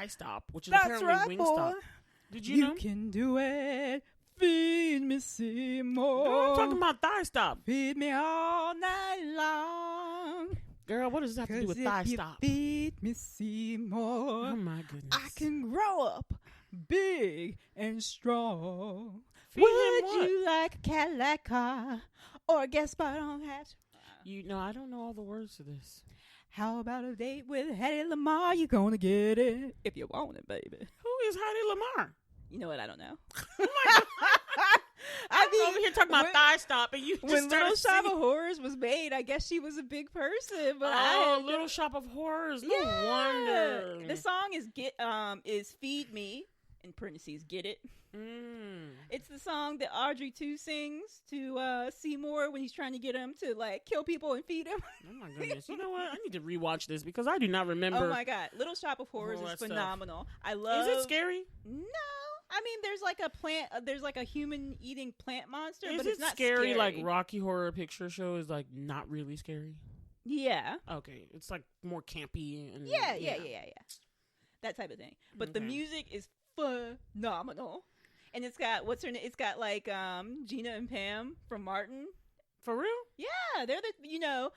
Thigh Stop, which is That's apparently right, Wingstop. boy. Did you know? You can do it. Feed me, Seymour. Girl, I'm talking about Thigh Stop. Feed me all night long. Girl, what does that have to do with Thigh Stop? Feed me, Seymour. Oh, my goodness. I can grow up big and strong. Feed Would him what? you like a Cadillac car or a gas spot on hatch? I don't know all the words to this. How about a date with Hattie Lamar? You gonna get it if you want it, baby. Who is Heidi Lamar? You know what? I don't know. Oh my God. I'm over here talking about Thigh Stop, and you just when Little Shop singing. of Horrors was made, I guess she was a big person. But Little Shop of Horrors. No wonder. The song is "Feed Me" in parentheses. Get it? It's the song that Audrey 2 sings to Seymour when he's trying to get him to like kill people and feed him. Oh my goodness! You know what? I need to rewatch this because I do not remember. Oh my God, Little Shop of Horrors is phenomenal. I love. Is it scary? No. I mean, there's like a plant. There's like a human eating plant monster, Is but it it's not scary. Like Rocky Horror Picture Show is like not really scary. Yeah. Okay, it's like more campy and Yeah. That type of thing. But the music is phenomenal, and it's got It's got like Gina and Pam from Martin. For real? Yeah, they're the Little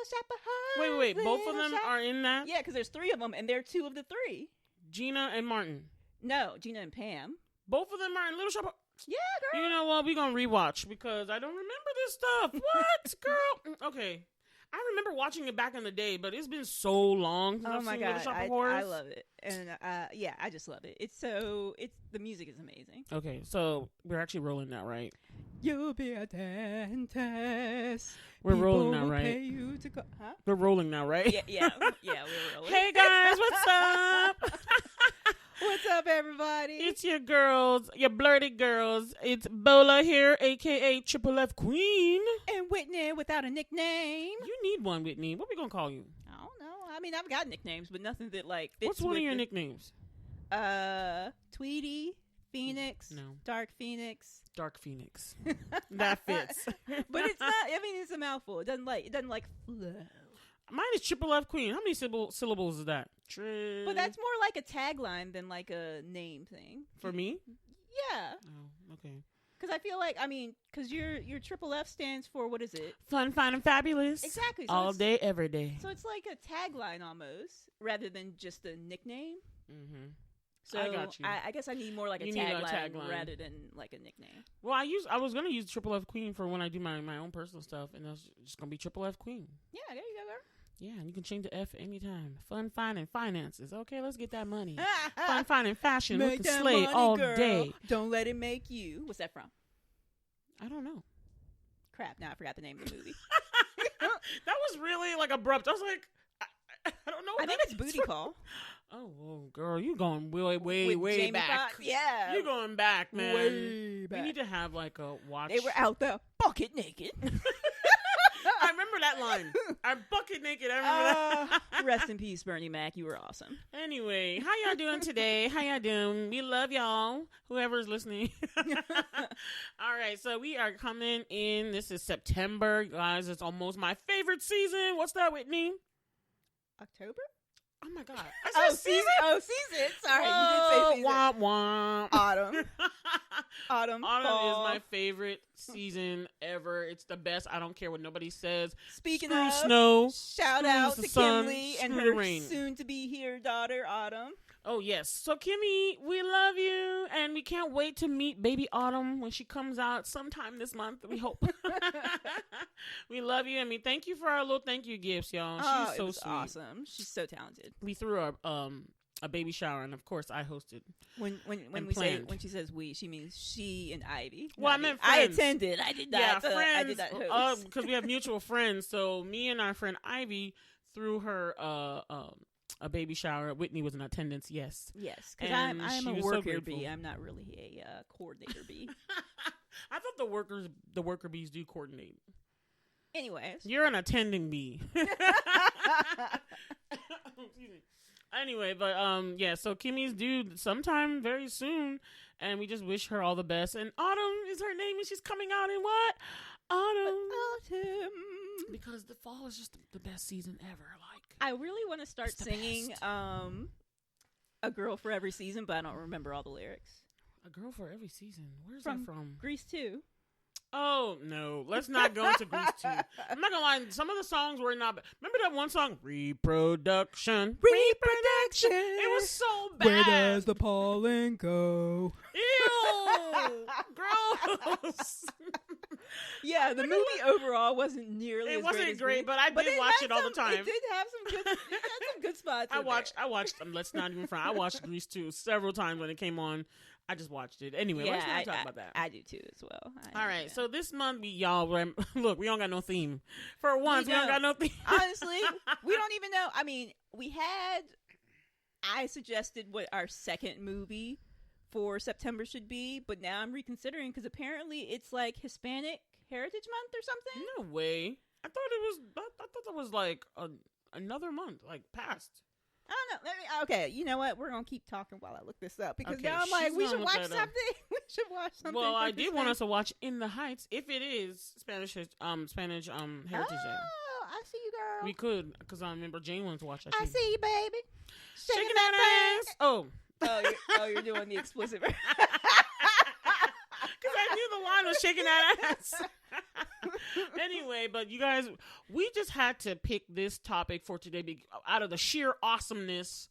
Shop of Horrors. Wait. Both of them are in that? Yeah, because there's 3 of them, and they're 2 of the 3. Gina and Martin. No, Gina and Pam. Both of them are in Little Shop of... Yeah, girl. You know what? We're going to rewatch because I don't remember this stuff. What? Girl? Okay. I remember watching it back in the day, but it's been so long since I've seen Little Shop of Horrors. I love it. And I just love it. The music is amazing. Okay, so we're actually rolling now, right? You'll be a dentist. We're People rolling now, will right? Pay you to go. Huh? We're rolling now, right? Yeah, we're rolling. Hey guys, what's up? What's up, everybody? It's your girls, your blurted girls. It's Bola here, aka Triple F Queen. And Whitney without a nickname. You need one, Whitney. What we gonna call you? I don't know. I mean, I've got nicknames, but nothing that like fits. What's one of your nicknames? Tweety, Phoenix, No. Dark Phoenix. Dark Phoenix. That fits. But it's not. I mean, it's a mouthful. It doesn't like flow. Mine is Triple F Queen. How many syllables is that? But that's more like a tagline than like a name thing. For me? Yeah. Oh, okay. Because I feel like, because your Triple F stands for, what is it? Fun, fine, and fabulous. Exactly. So all day, every day. So it's like a tagline almost, rather than just a nickname. Mm-hmm. So I got you. I guess I need more like a tagline rather than like a nickname. Well, I was going to use Triple F Queen for when I do my own personal stuff, and that's just going to be Triple F Queen. Yeah, there you go, girl. Yeah, and you can change the F anytime. Fun, fine, and finances. Okay, let's get that money. Fun, fine, and fashion. Make we can that slay money, all girl. day. Don't let it make you. What's that from? I don't know. Crap, now I forgot the name of the movie. That was really like abrupt. I was like, I don't know. I think it's Booty Call. Oh, girl, you going way With Jamie back. Foxx, yeah. You going back, man. Way back. We need to have like a watch. They were out there bucket naked. I remember that line. I'm bucket naked. I remember that. Rest in peace, Bernie Mac. You were awesome. Anyway, how y'all doing today? How y'all doing? We love y'all, whoever's listening. All right, so we are coming in. This is September. Guys, it's almost my favorite season. What's that, Whitney? October? Oh, my God. I said season? Season. Sorry, you did say season. Womp womp. Autumn. Autumn Autumn fall. is my favorite season ever. It's the best. I don't care what nobody says. Speaking Screw of, snow. shout screw out the to sun, Kimberly and screw her the rain. soon-to-be here daughter, Autumn. Oh, yes. So, Kimmy, we love you, and we can't wait to meet baby Autumn when she comes out sometime this month, we hope. We love you, and we thank you for our little thank you gifts, y'all. She's so it was sweet. awesome. She's so talented. We threw a baby shower, and of course, I hosted. When she says we, she means she and Ivy. Well, I meant I friends. attended. I did not. Yeah, friends. I did not host. Because we have mutual friends. So me and our friend Ivy threw her a baby shower. Whitney was in attendance. Yes. Yes, because And I'm she a was so worker grateful. bee. I'm not really a coordinator bee. I thought the worker bees do coordinate. Anyways, You're an attending bee. Excuse me. Anyway, but yeah, so Kimmy's due sometime very soon, and we just wish her all the best. And Autumn is her name, and she's coming out in what? Autumn. Autumn. Because the fall is just the best season ever. Like, I really want to start singing A Girl for Every Season, but I don't remember all the lyrics. A Girl for Every Season. Where's From that from? Grease 2. Oh, no. Let's not go into Grease 2. I'm not going to lie. Some of the songs were not bad. Remember that one song? Reproduction. It was so bad. Where does the pollen go? Ew. Gross. Yeah, the movie overall wasn't nearly as wasn't great, but I did watch it all the time. It did have some good spots. I watched, let's not even front. I watched Grease 2 several times when it came on. I just watched it. Anyway, let's not talk about that. I do too as well. All right, so this month, y'all, look, we don't got no theme. For once, we don't got no theme. Honestly, we don't even know. I mean, I suggested what our second movie for September should be, but now I'm reconsidering because apparently it's like Hispanic Heritage Month or something. No way. I thought that was like another month, like past. I don't know. Okay, you know what? We're gonna keep talking while I look this up because now I'm like, we should watch something. We should watch something. Well, I did want us to watch In the Heights if it is Spanish Heritage Day. Oh, I see you, girl. We could, because I remember Jane wanted to watch that. I see you, baby. Shaking that ass. Oh, you're doing the explicit version. Because I knew the line was shaking that ass. Anyway, but you guys, we just had to pick this topic for today out of the sheer awesomeness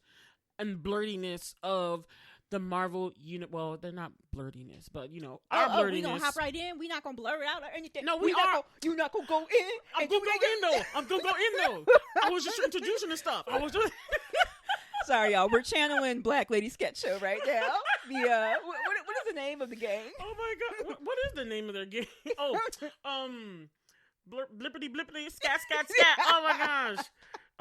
and blerdiness of the Marvel unit. Well, they're not blerdiness, but you know, our blerdiness. We gonna hop right in. We not gonna blur it out or anything. No, we are. You're not gonna go in. I'm gonna go in though. I was just introducing the stuff. I was just. Sorry, y'all. We're channeling Black Lady Sketch Show right now. What is the name of the game? Oh my god, what is the name of their game? Oh, blippity blippity scat scat scat. Oh my gosh.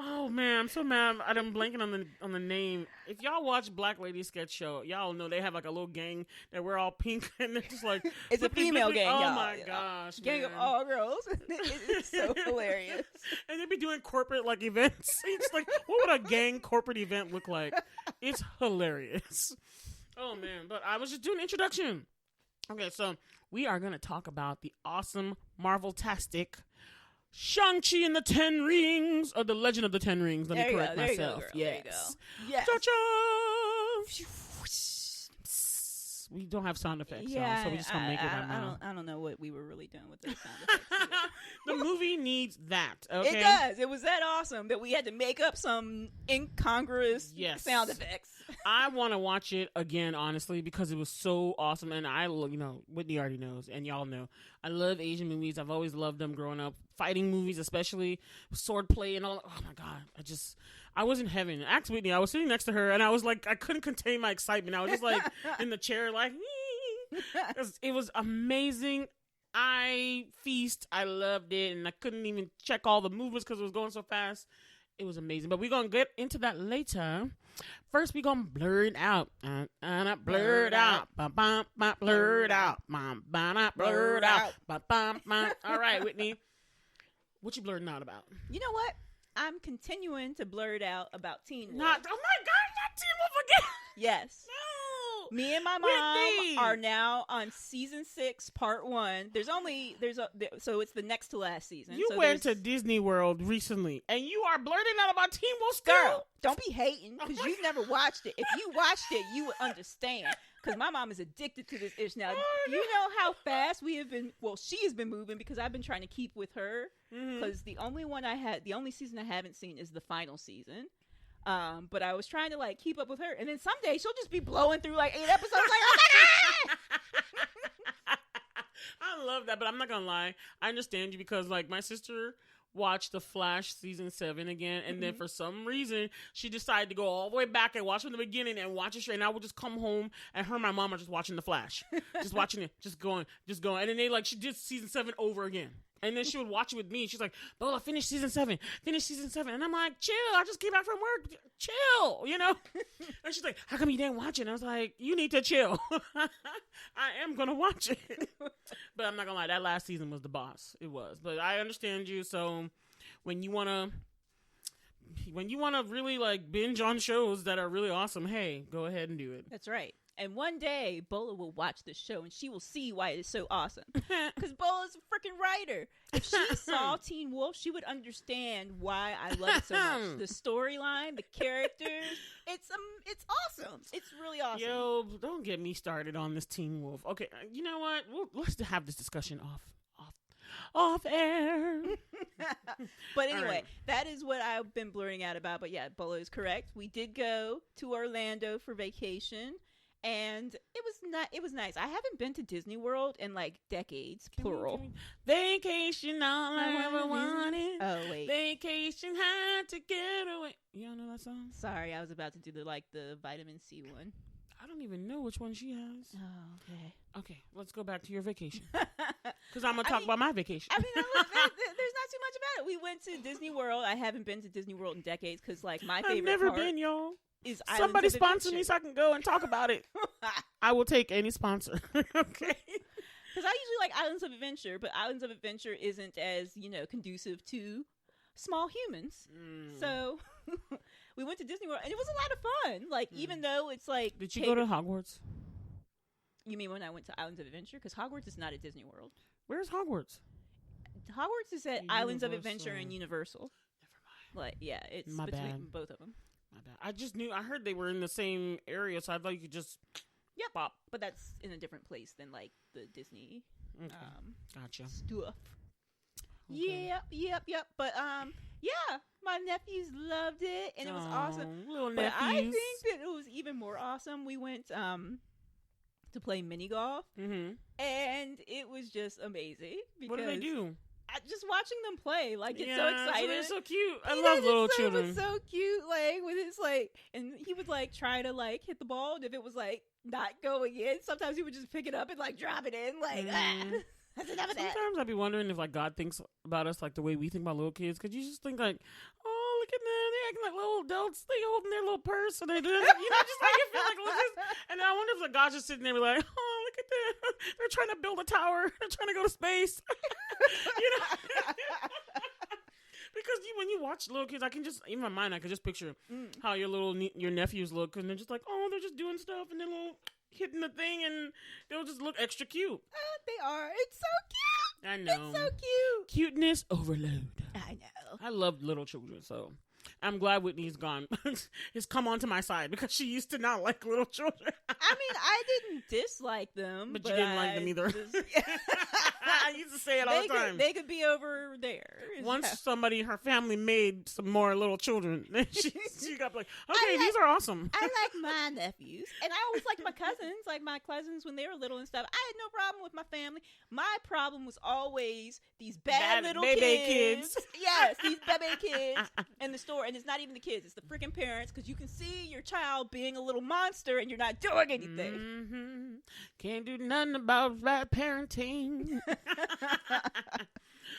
Oh man, I'm so mad. I'm blanking on the name. If y'all watch Black Lady Sketch Show, y'all know they have like a little gang that we're all pink and they're just like it's a female gang. Oh y'all. my gosh, gang of all girls. It's so hilarious. And they be doing corporate like events. It's like, what would a gang corporate event look like? It's hilarious. Oh man, but I was just doing an introduction. Okay, so we are gonna talk about the awesome Marvel-tastic Shang-Chi and the 10 Rings, or the Legend of the 10 Rings. Let me correct myself. Yes. Cha-cha! We don't have sound effects, y'all, so we just gonna make it right now. I don't know what we were really doing with those sound effects. The movie needs that, okay? It does. It was that awesome that we had to make up some incongruous sound effects. I want to watch it again, honestly, because it was so awesome. And Whitney already knows, and y'all know. I love Asian movies. I've always loved them growing up. Fighting movies, especially swordplay and all. Oh my God. I was in heaven. Ask Whitney. I was sitting next to her, and I was like, I couldn't contain my excitement. I was just like in the chair, like, it was amazing. I loved it, and I couldn't even check all the movements because it was going so fast. It was amazing, but we're gonna get into that later. First, we're gonna blerd out, blerd out, blerd out, blerd out. All right, Whitney, what you blerding out about? You know what? I'm continuing to blerd out about Teen Wolf. Oh my God, not Teen Wolf again. Yes. No. Me and my mom are now on season 6, part 1. So it's the next to last season. You went to Disney World recently, and you are blurting out about Teen Wolf still? Girl, don't be hating, because you've never watched it. If you watched it, you would understand. Because my mom is addicted to this ish now. You know how fast we have been. Well, she has been moving because I've been trying to keep with her. Because the only season I haven't seen is the final season. But I was trying to like keep up with her, and then someday she'll just be blowing through like 8 episodes. Like, oh my God! I love that, but I'm not gonna lie. I understand you because like my sister watched The Flash season 7 again, and then for some reason she decided to go all the way back and watch from the beginning and watch it straight. And I would just come home, and her and my mom are just watching The Flash, just watching it, just going, and then she did season 7 over again. And then she would watch it with me. She's like, Bola, finish season 7. And I'm like, chill. I just came back from work. Chill, And she's like, how come you didn't watch it? And I was like, you need to chill. I am going to watch it. But I'm not going to lie. That last season was the boss. It was. But I understand you. So when you want to when you want to really like binge on shows that are really awesome, hey, go ahead and do it. That's right. And one day, Bola will watch the show and she will see why it is so awesome. Because Bola's a freaking writer. If she saw Teen Wolf, she would understand why I love it so much. The storyline, the characters, it's awesome. It's really awesome. Yo, don't get me started on this Teen Wolf. Okay, you know what? Let's have this discussion off air. But anyway, right. That is what I've been blurting out about. But yeah, Bola is correct. We did go to Orlando for vacation. And it was nice. I haven't been to Disney World in like decades, plural. Vacation, all I ever wanted. Oh wait, vacation had to get away. You don't know that song? Sorry, I was about to do the vitamin C one. I don't even know which one she has. Oh, okay. Okay, let's go back to your vacation. Because I'm gonna talk about my vacation. I mean, there's not too much about it. We went to Disney World. I haven't been to Disney World in decades because like my favorite. I've never part been, y'all. Is somebody sponsor me so I can go and talk about it. I will take any sponsor. Okay. Because I usually like Islands of Adventure, but Islands of Adventure isn't as conducive to small humans. So we went to Disney World, and it was a lot of fun. Like even though it's like, did you go to Hogwarts? You mean when I went to Islands of Adventure? Because Hogwarts is not at Disney World. Where's Hogwarts? Hogwarts is at Islands of Adventure and Universal. Never mind. Like it's My between bad. both of them. My bad. I heard they were in the same area, so I thought you could just pop. But that's in a different place than like the Disney gotcha stuff. Okay. Yep. But my nephews loved it, and it was awesome. Little but nephews. I think that it was even more awesome. We went to play mini golf, and it was just amazing. Because what did they do? Just watching them play, like it's so exciting. It's so cute. I love little children. It was so cute, like with his and he would try to hit the ball, and if it was not going in, sometimes he would just pick it up and drop it in, That's enough of that. Sometimes I'd be wondering if God thinks about us the way we think about little kids, because you just think oh, look at them, they acting like little adults, they holding their little purse, and they do, just you feel look at this. And I wonder if God's just sitting there like, oh, look at them, they're trying to build a tower, they're trying to go to space. Because when you watch little kids, I can just, in my mind, I can just picture how your nephews look, and they're just they're just doing stuff, and they're hitting the thing, and they'll just look extra cute. They are. It's so cute. I know. It's so cute. Cuteness overload. I know. I love little children, so I'm glad Whitney's gone. Has come onto my side, because she used to not like little children. I mean, I didn't dislike them, but you didn't like them either. I used to say it all the time. They could be over there. Once her family made some more little children, then she got okay, these are awesome. I like my nephews, and I always liked my cousins, my cousins when they were little and stuff. I had no problem with my family. My problem was always these bad little kids. Yes, these baby kids in the store, and it's not even the kids; it's the freaking parents, because you can see your child being a little monster, and you're not doing anything. Mm-hmm. Can't do nothing about bad parenting.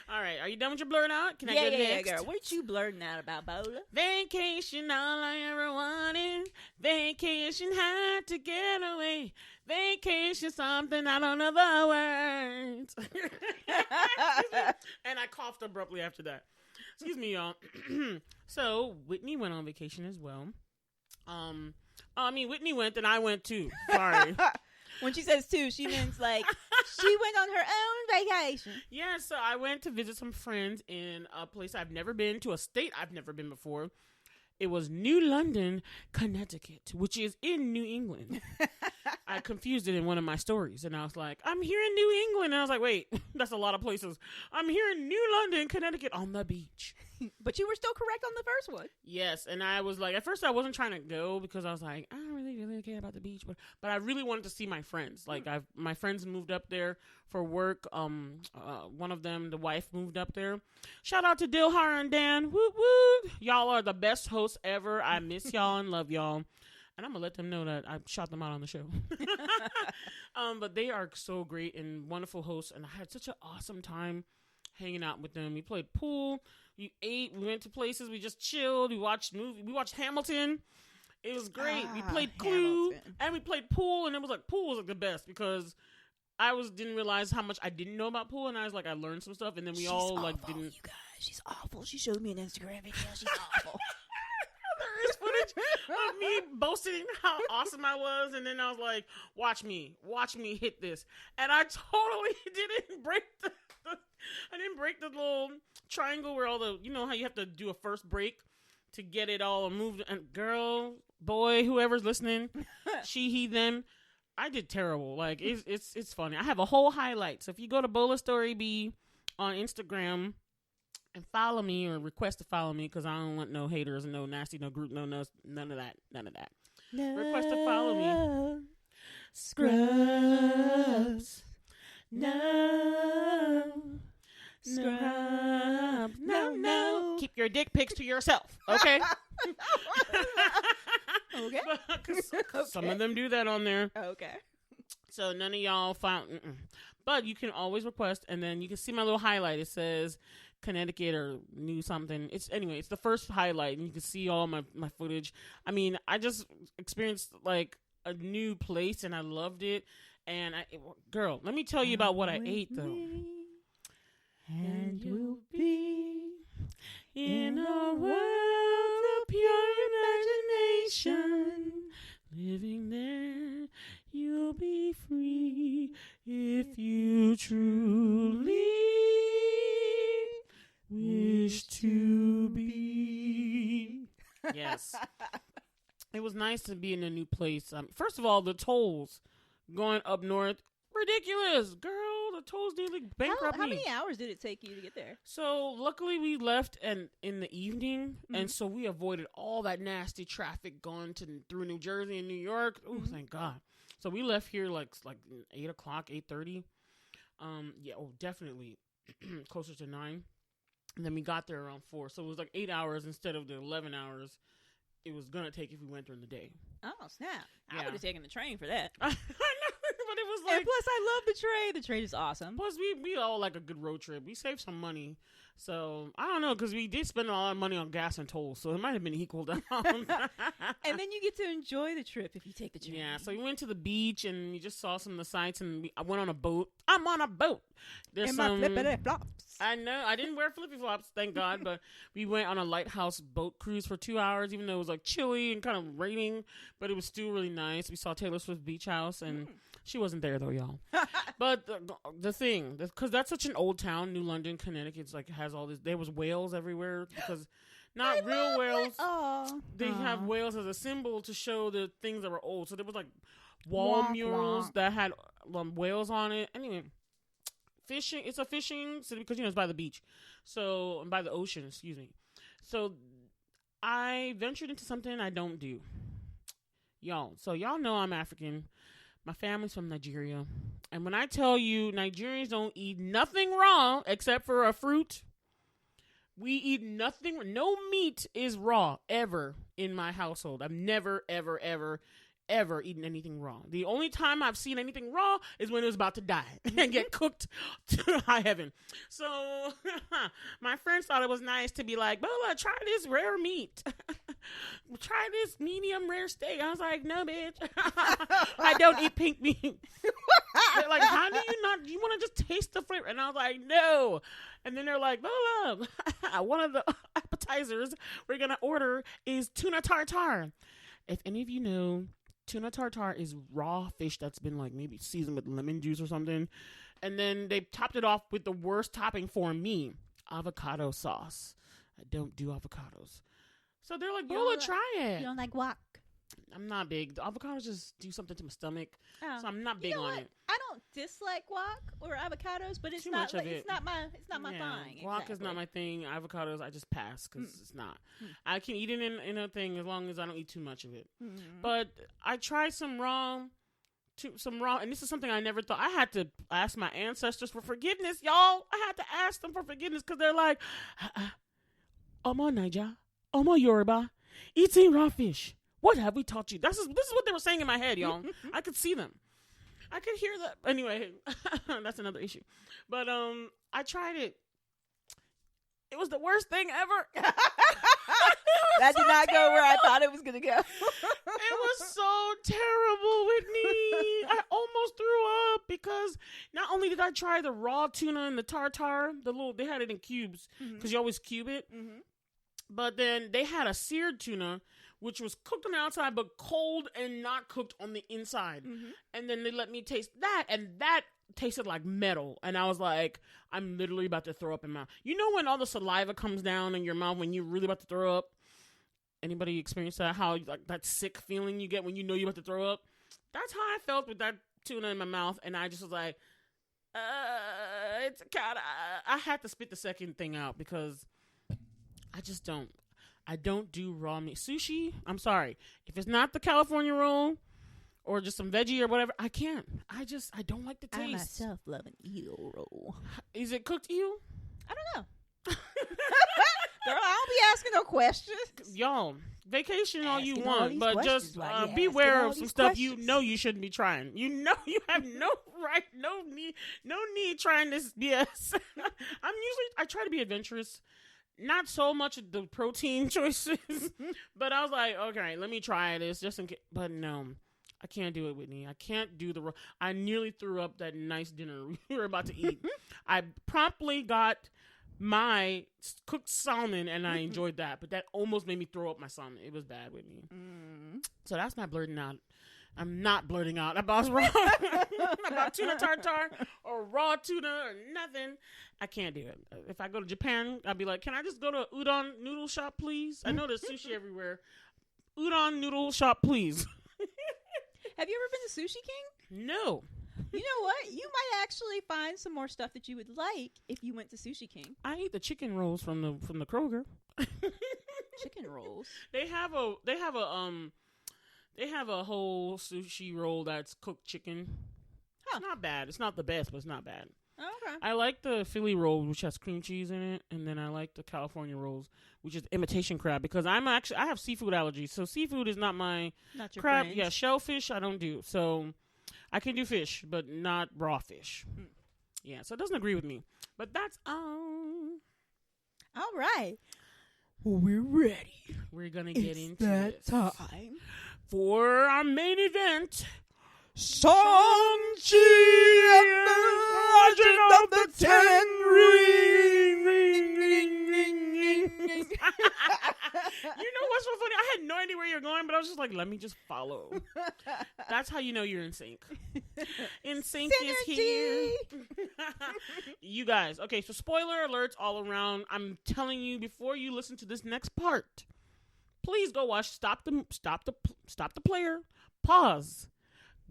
All right, are you done with your blurt out? Can I go next? Yeah, girl. What you blurting out about, Bola? Vacation, all I ever wanted. Vacation, had to get away. Vacation, something I don't know the words. And I coughed abruptly after that. Excuse me, y'all. So Whitney went on vacation as well. Whitney went, and I went too. Sorry. When she says too, she means she went on her own vacation. Yeah, so I went to visit some friends in a place I've never been, to a state I've never been before. It was New London, Connecticut, which is in New England. I confused it in one of my stories, and I was like, I'm here in New England. And I was like, wait, that's a lot of places. I'm here in New London, Connecticut, on the beach. But you were still correct on the first one. Yes, and I was at first I wasn't trying to go, because I was like, I don't really care about the beach, but I really wanted to see my friends. My friends moved up there for work. One of them, the wife, moved up there. Shout out to Dilhar and Dan. Woot woot! Y'all are the best hosts ever. I miss y'all and love y'all. And I'm going to let them know that I shot them out on the show. But they are so great and wonderful hosts, and I had such an awesome time hanging out with them. We played pool. We ate. We went to places. We just chilled. We watched movies. We watched Hamilton. It was great. We played Clue, and we played pool, and it was pool was the best, because I didn't realize how much I didn't know about pool, and I learned some stuff, and then we all didn't. You guys, she's awful. She showed me an Instagram video. She's awful. footage of me boasting how awesome I was, and then I was like, watch me hit this. And I totally didn't break I didn't break the little triangle where all the, you know how you have to do a first break to get it all moved. And girl, boy, whoever's listening, she, he, them, I did terrible. Like, it's funny. I have a whole highlight. So if you go to Bola Story B on Instagram and follow me or request to follow me, because I don't want no haters, no nasty, no group, none of that. No, request to follow me. Scrubs. No. Scrub. No. Keep your dick pics to yourself, okay? Okay. Some of them do that on there. Okay. So none of y'all found. But you can always request, and then you can see my little highlight. It says Connecticut or new something. It's the first highlight, and you can see all my footage. I mean, I just experienced like a new place, and I loved it. And girl, let me tell you about what I ate though. And you'll be in a world of pure imagination. Living there, you'll be free if you truly wish to be. Yes. It was nice to be in a new place. First of all, the tolls going up north, ridiculous. Girl, the tolls nearly bankrupt me. How many hours did it take you to get there? So luckily we left in the evening, and so we avoided all that nasty traffic going through New Jersey and New York. Oh, thank God. So we left here like 8 o'clock, 8:30. Yeah, definitely closer to 9. And then we got there around 4. So it was like 8 hours instead of the 11 hours it was gonna take if we went during the day. Oh snap! Yeah. I would have taken the train for that. I know, but it was like. And plus, I love the train. The train is awesome. Plus, we all like a good road trip. We saved some money, so I don't know because we did spend a lot of money on gas and tolls, so it might have been equal down. And then you get to enjoy the trip if you take the train. Yeah, so we went to the beach and we just saw some of the sights, and I went on a boat. I'm on a boat. There's my flippity flops. I know. I didn't wear flippy flops, thank God, but we went on a lighthouse boat cruise for 2 hours, even though it was like chilly and kind of raining, but it was still really nice. We saw Taylor Swift's beach house, and she wasn't there though, y'all. But the thing, because that's such an old town, New London, Connecticut, like has all this. There was whales everywhere because not real whales. They have whales as a symbol to show the things that were old. So there was like wall murals that had whales on it. Anyway. Fishing. It's a fishing city because it's by the beach, so by the ocean. Excuse me. So I ventured into something I don't do, y'all. So y'all know I'm African. My family's from Nigeria, and when I tell you Nigerians don't eat nothing raw except for a fruit, we eat nothing. No meat is raw ever in my household. I've never, ever eaten anything raw. The only time I've seen anything raw is when it was about to die and get cooked to high heaven. So my friends thought it was nice to be like, Bola, try this rare meat. Try this medium rare steak. I was like, no, bitch. I don't eat pink meat. They're like, how do you want to just taste the flavor? And I was like, no. And then they're like, Bola, one of the appetizers we're going to order is tuna tartare. If any of you know, tuna tartare is raw fish that's been like maybe seasoned with lemon juice or something. And then they topped it off with the worst topping for me, avocado sauce. I don't do avocados. So they're like, Bola, try it. You don't like guac? I'm not big. The avocados just do something to my stomach. So I'm not big on it. I don't dislike guac or avocados, but it's not my thing. Guac is not my thing. Avocados, I just pass because it's not. I can eat it in a thing as long as I don't eat too much of it. But I tried some raw, and this is something I never thought. I had to ask my ancestors for forgiveness, y'all. I had to ask them for forgiveness because they're like, Omo Niger, Omo Yoruba, eating raw fish. What have we taught you? This is what they were saying in my head, y'all. I could see them. I could hear that. Anyway, that's another issue. But I tried it. It was the worst thing ever. That did not go where I thought it was going to go. It was so terrible, Whitney. I almost threw up because not only did I try the raw tuna and the tartare, they had it in cubes because you always cube it. But then they had a seared tuna, which was cooked on the outside but cold and not cooked on the inside. And then they let me taste that, and that tasted like metal. And I was like, I'm literally about to throw up in my mouth. You know when all the saliva comes down in your mouth when you're really about to throw up? Anybody experience that? How like that sick feeling you get when you know you're about to throw up? That's how I felt with that tuna in my mouth, and I just was like, it's kind of. I had to spit the second thing out because I just don't. I don't do raw meat sushi. I'm sorry, if it's not the California roll or just some veggie or whatever, I can't. I don't like the taste. I myself love an eel roll. Is it cooked eel? I don't know. Girl, I don't be asking no questions. Y'all, vacation all you Asking all want, these but questions. just Why you beware asking all of some these stuff questions? you know you shouldn't be trying. You know you have no right, no need trying this BS. I try to be adventurous, not so much the protein choices, but I was like, okay, let me try this just in case. But no, I can't do it, Whitney. I can't do I nearly threw up that nice dinner we were about to eat. I promptly got my cooked salmon, and I enjoyed that, but that almost made me throw up my salmon. It was bad with me. So that's not blurting out. I'm not blurting out about about tuna tartare or raw tuna or nothing. I can't do it. If I go to Japan, I'll be like, can I just go to udon noodle shop, please? I know there's sushi everywhere. Udon noodle shop, please. Have you ever been to Sushi King? No. You know what? You might actually find some more stuff that you would like if you went to Sushi King. I eat the chicken rolls from the Kroger. Chicken rolls. They have a whole sushi roll that's cooked chicken. Huh. It's not bad. It's not the best, but it's not bad. Oh, okay. I like the Philly roll, which has cream cheese in it, and then I like the California rolls, which is imitation crab, because I have seafood allergies, so seafood is not my Not your crab. friend. Yeah, shellfish I don't do. So I can do fish, but not raw fish. Yeah, so it doesn't agree with me. But that's all. All right. Well, we're ready. We're gonna get into this time for our main event. Shang-Chi and the Legend of the Ten Rings. You know what's so funny? I had no idea where you're going, but I was just like, let me just follow. That's how you know you're in sync. In sync is here. You guys, okay, so spoiler alerts all around. I'm telling you, before you listen to this next part, please go watch Stop the Player, pause,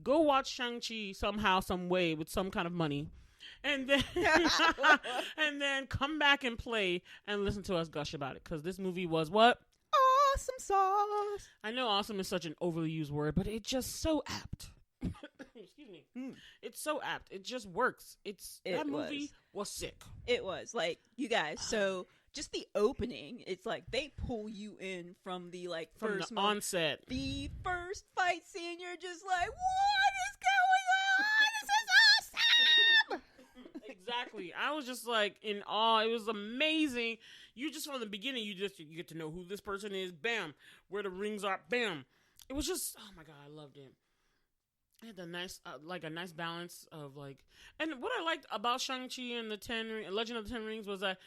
go watch Shang-Chi somehow, some way, with some kind of money, and then and then come back and play and listen to us gush about it, because this movie was what? Awesome sauce. I know awesome is such an overly used word, but it's just so apt. Excuse me. It's so apt. It just works. That movie was sick. It was. Like, you guys, so just the opening, it's like they pull you in from the From first the onset. The first fight scene, you're just like, what is going on? This is awesome. Exactly. I was just like in awe. It was amazing. You just from the beginning, you get to know who this person is. Bam. Where the rings are. Bam. It was just, oh my God, I loved it. It had a nice balance of and what I liked about Shang-Chi and the Legend of the Ten Rings was that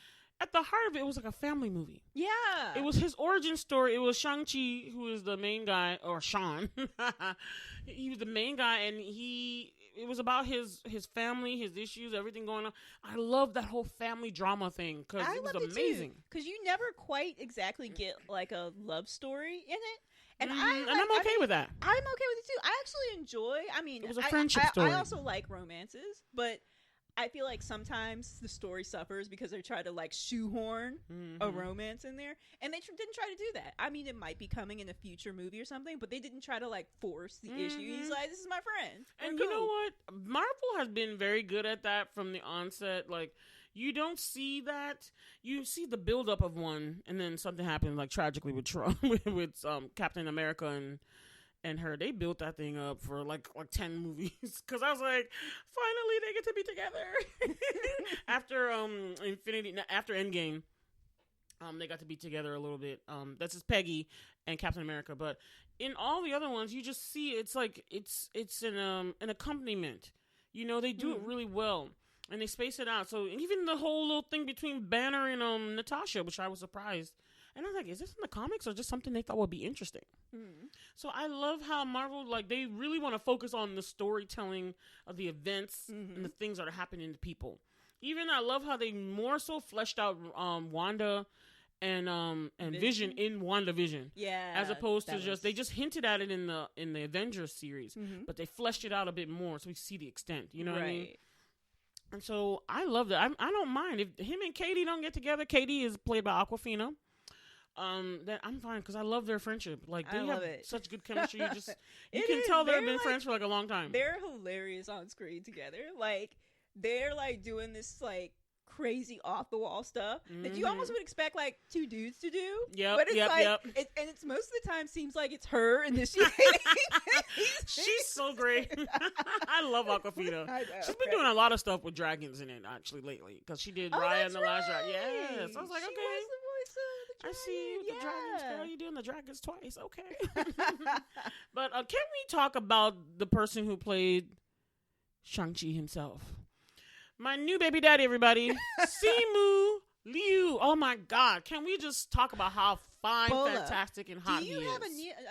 at the heart of it was like a family movie. Yeah. It was his origin story. It was Shang-Chi, who is the main guy, or Sean. He was the main guy, and it was about his family, his issues, everything going on. I love that whole family drama thing, because it was amazing. Because you never quite exactly get like a love story in it. And I'm okay with that. I'm okay with it too. I actually enjoy. I mean, it was a friendship story. I also like romances, but I feel like sometimes the story suffers because they try to shoehorn a romance in there, and they didn't try to do that. I mean, it might be coming in a future movie or something, but they didn't try to force the issue. He's like, "This is my friend," and you know what? Marvel has been very good at that from the onset. You don't see that. You see the buildup of one, and then something happens, tragically with Trump, with Captain America and her. They built that thing up for like 10 movies, because I was like, finally they get to be together. After Endgame, they got to be together a little bit. That's just Peggy and Captain America, but in all the other ones, you just see it's an accompaniment. They do it really well. And they space it out. So even the whole little thing between Banner and Natasha, which I was surprised And I was like, is this in the comics or just something they thought would be interesting? So I love how Marvel, like, they really want to focus on the storytelling of the events and the things that are happening to people. Even I love how they more so fleshed out Wanda and Vision in WandaVision. Yeah. As opposed to they just hinted at it in the Avengers series, but they fleshed it out a bit more so we see the extent. You know what I mean? And so I love that. I don't mind if him and Katie don't get together. Katie is played by Awkwafina. That I'm fine because I love their friendship. Like they have such good chemistry. You can tell they've been friends for like a long time. They're hilarious on screen together. Like they're like doing this like crazy off the wall stuff that you almost would expect like two dudes to do. Yeah, but it's and it's most of the time seems like it's her initiating. She's so great. I love Awkwafina. She's been doing a lot of stuff with dragons in it actually lately because she did Raya in the last dragon. Yes, I was like, okay. I see you with the dragons, girl. You're doing the dragons twice. Okay. But can we talk about the person who played Shang-Chi himself? My new baby daddy, everybody. Simu Liu. Oh, my God. Can we just talk about how fine, Bola, fantastic, and hot he is? Do you have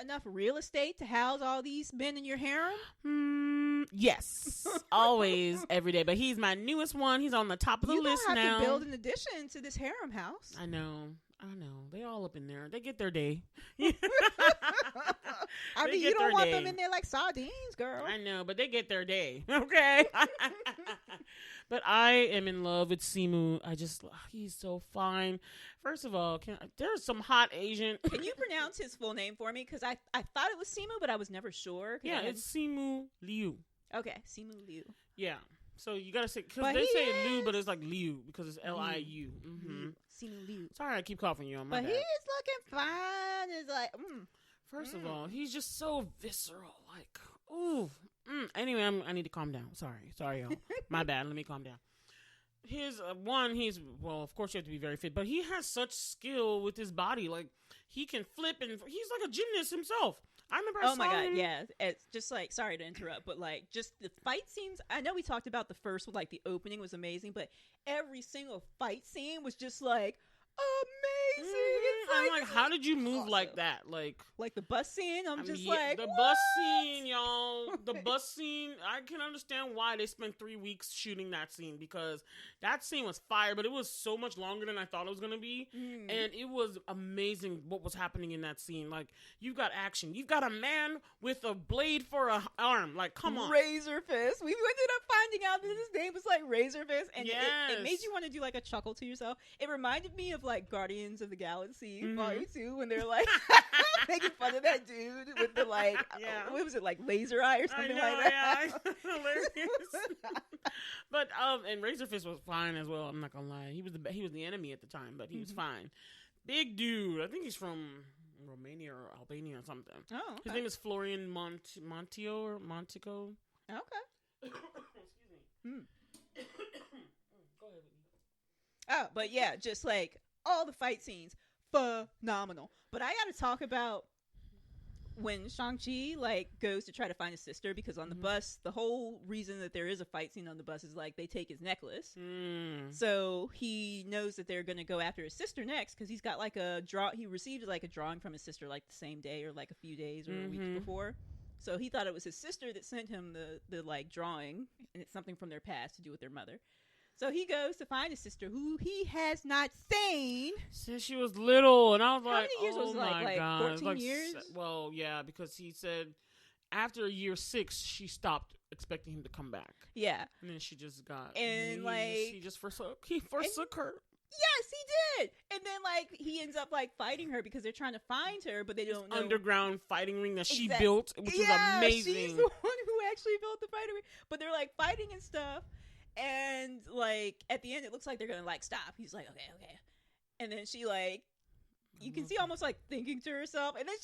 enough real estate to house all these men in your harem? Yes. Always, every day. But he's my newest one. He's on the top of the list now. You have to build an addition to this harem house. I know. They all up in there. They get their day. I mean, you don't want them in there like sardines, girl. I know, but they get their day. Okay. But I am in love with Simu. He's so fine. First of all, there's some hot Asian. Can you pronounce his full name for me? Because I thought it was Simu, but I was never sure. Yeah, it's Simu Liu. Okay, Simu Liu. Yeah. So you gotta say because they say Liu, but it's like Liu because it's Liu. Simu Liu. Sorry, I keep coughing you on my. But he is looking fine. It's like, First of all, he's just so visceral. Like, ooh. Anyway, I need to calm down. Sorry, y'all. My bad. Let me calm down. He's of course you have to be very fit, but he has such skill with his body. Like he can flip and he's like a gymnast himself. I remember. Oh my God, yeah. It's just like, sorry to interrupt, but like just the fight scenes. I know we talked about the first one, like the opening was amazing, but every single fight scene was just like amazing. I'm like, how did you move like that? Like the bus scene. I'm just the bus scene, y'all. The bus scene. I can understand why they spent 3 weeks shooting that scene because that scene was fire, but it was so much longer than I thought it was gonna be, and it was amazing what was happening in that scene. Like you've got action, you've got a man with a blade for an arm. Like come on, Razor Fist. We ended up finding out that his name was like Razor Fist, and it made you want to do like a chuckle to yourself. It reminded me of like Guardians of the Galaxy Volume 2 when they're like making fun of that dude with the like what was it, like laser eye or something like that. Yeah. Hilarious. But and Razor Fist was fine as well. I'm not gonna lie, he was the enemy at the time, but he was fine. Big dude. I think he's from Romania or Albania or something. Oh, okay. His name is Florian Montio or Montico. Okay. Excuse me. Go ahead. Oh, but yeah, just like all the fight scenes, phenomenal. But I got to talk about when Shang-Chi like goes to try to find his sister, because on the bus, the whole reason that there is a fight scene on the bus is like they take his necklace. So he knows that they're going to go after his sister next because he's got like he received like a drawing from his sister like the same day or like a few days or a week before. So he thought it was his sister that sent him the like drawing, and it's something from their past to do with their mother. So he goes to find his sister, who he has not seen since she was little, and I was like, how many years was it? Like God. 14 years? Well, yeah, because he said after year 6, she stopped expecting him to come back. Yeah, and then she just got he just forsook her. Yes, he did. And then, like, he ends up, like, fighting her because they're trying to find her, but they don't know. Underground fighting ring that she built, which was amazing. She's the one who actually built the fighting ring. But they're, like, fighting and stuff. And, like, at the end, it looks like they're going to, like, stop. He's like, okay. And then she, like, you can see almost, like, thinking to herself. And then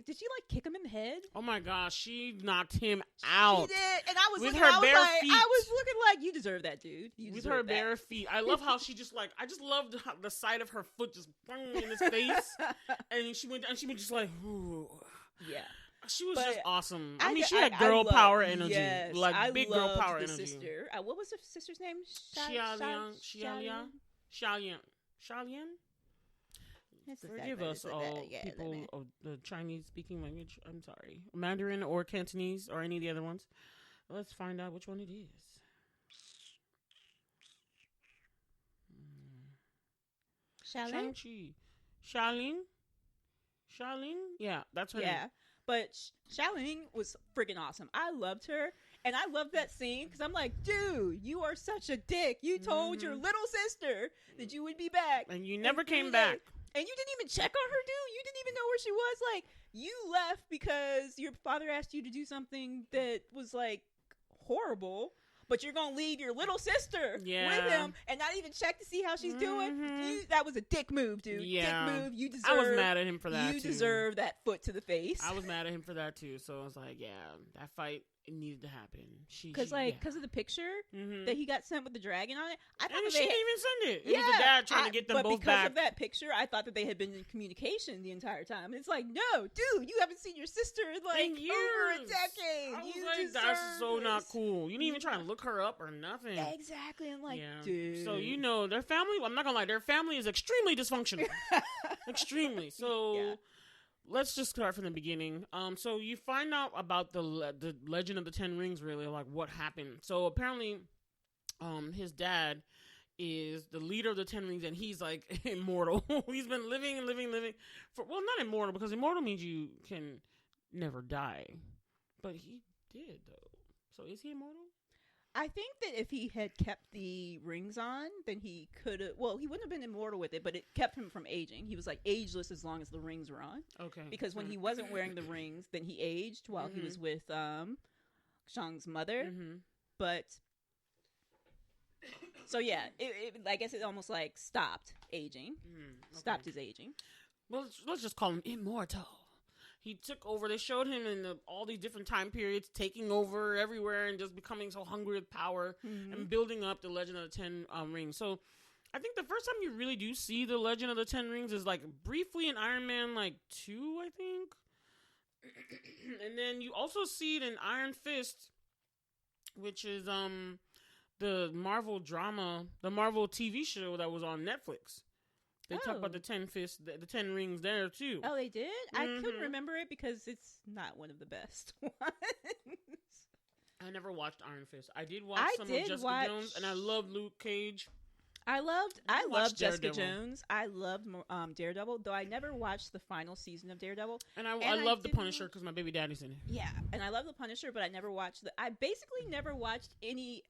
did she, like, kick him in the head? Oh, my gosh. She knocked him out. She did. And I was with looking, her bare feet. I was looking like, you deserve that, dude. With her bare feet. I love how she just, like, I just loved the side of her foot just in his face. And she went just like, ooh. Yeah. She was just awesome. I mean, she had girl power energy. Yes, like, big girl power energy. Sister. What was her sister's name? Xiaolian. That's the Forgive fact, us all yeah, people of the Chinese-speaking language. I'm sorry. Mandarin or Cantonese or any of the other ones. Let's find out which one it is. Shang-Chi. Shaolin? Yeah, that's her name. Yeah. But Xiaoling was freaking awesome. I loved her. And I loved that scene because I'm like, dude, you are such a dick. You told your little sister that you would be back. And you never came back. And you didn't even check on her, dude. You didn't even know where she was. Like, you left because your father asked you to do something that was, like, horrible. But you're going to leave your little sister with him and not even check to see how she's doing. That was a dick move, dude. Yeah. Dick move. You deserve. I was mad at him for that, You too. deserve that foot to the face. I was mad at him for that, too. So I was like, yeah, that fight, it needed to happen. Because of the picture that he got sent with the dragon on it. I thought and she didn't even send it. It was the dad trying to get them both back. But because of that picture, I thought that they had been in communication the entire time. It's like, no, dude, you haven't seen your sister in like over a decade. I was like, that's so not cool. You didn't even try to look her up or nothing. Exactly. I'm like, dude. So, you know, their family, I'm not going to lie, their family is extremely dysfunctional. Extremely. So... Let's just start from the beginning. So you find out about the Legend of the Ten Rings, really, like what happened. So apparently, his dad is the leader of the Ten Rings, and he's like immortal. He's been living for, well, not immortal, because immortal means you can never die. But he did, though. So is he immortal? I think that if he had kept the rings on, then he could have... Well, he wouldn't have been immortal with it, but it kept him from aging. He was, like, ageless as long as the rings were on. Okay. Because when he wasn't wearing the rings, then he aged while he was with Shang's mother. But... So, yeah, I guess it almost, like, stopped aging. Stopped his aging. Well, let's just call him immortal. He took over. They showed him in all these different time periods, taking over everywhere and just becoming so hungry with power and building up the Legend of the Ten Rings. So I think the first time you really do see the Legend of the Ten Rings is like briefly in Iron Man 2, I think. And then you also see it in Iron Fist, which is the Marvel drama, the Marvel TV show that was on Netflix. They talk about the 10 fists, the 10 rings there, too. Oh, they did? I couldn't remember it because it's not one of the best ones. I never watched Iron Fist. I did watch some of Jessica Jones, and I love Luke Cage. I loved Jessica Jones. I loved Daredevil, though I never watched the final season of Daredevil. And I love The Punisher because my baby daddy's in it. Yeah, and I love The Punisher, but I never watched I basically never watched any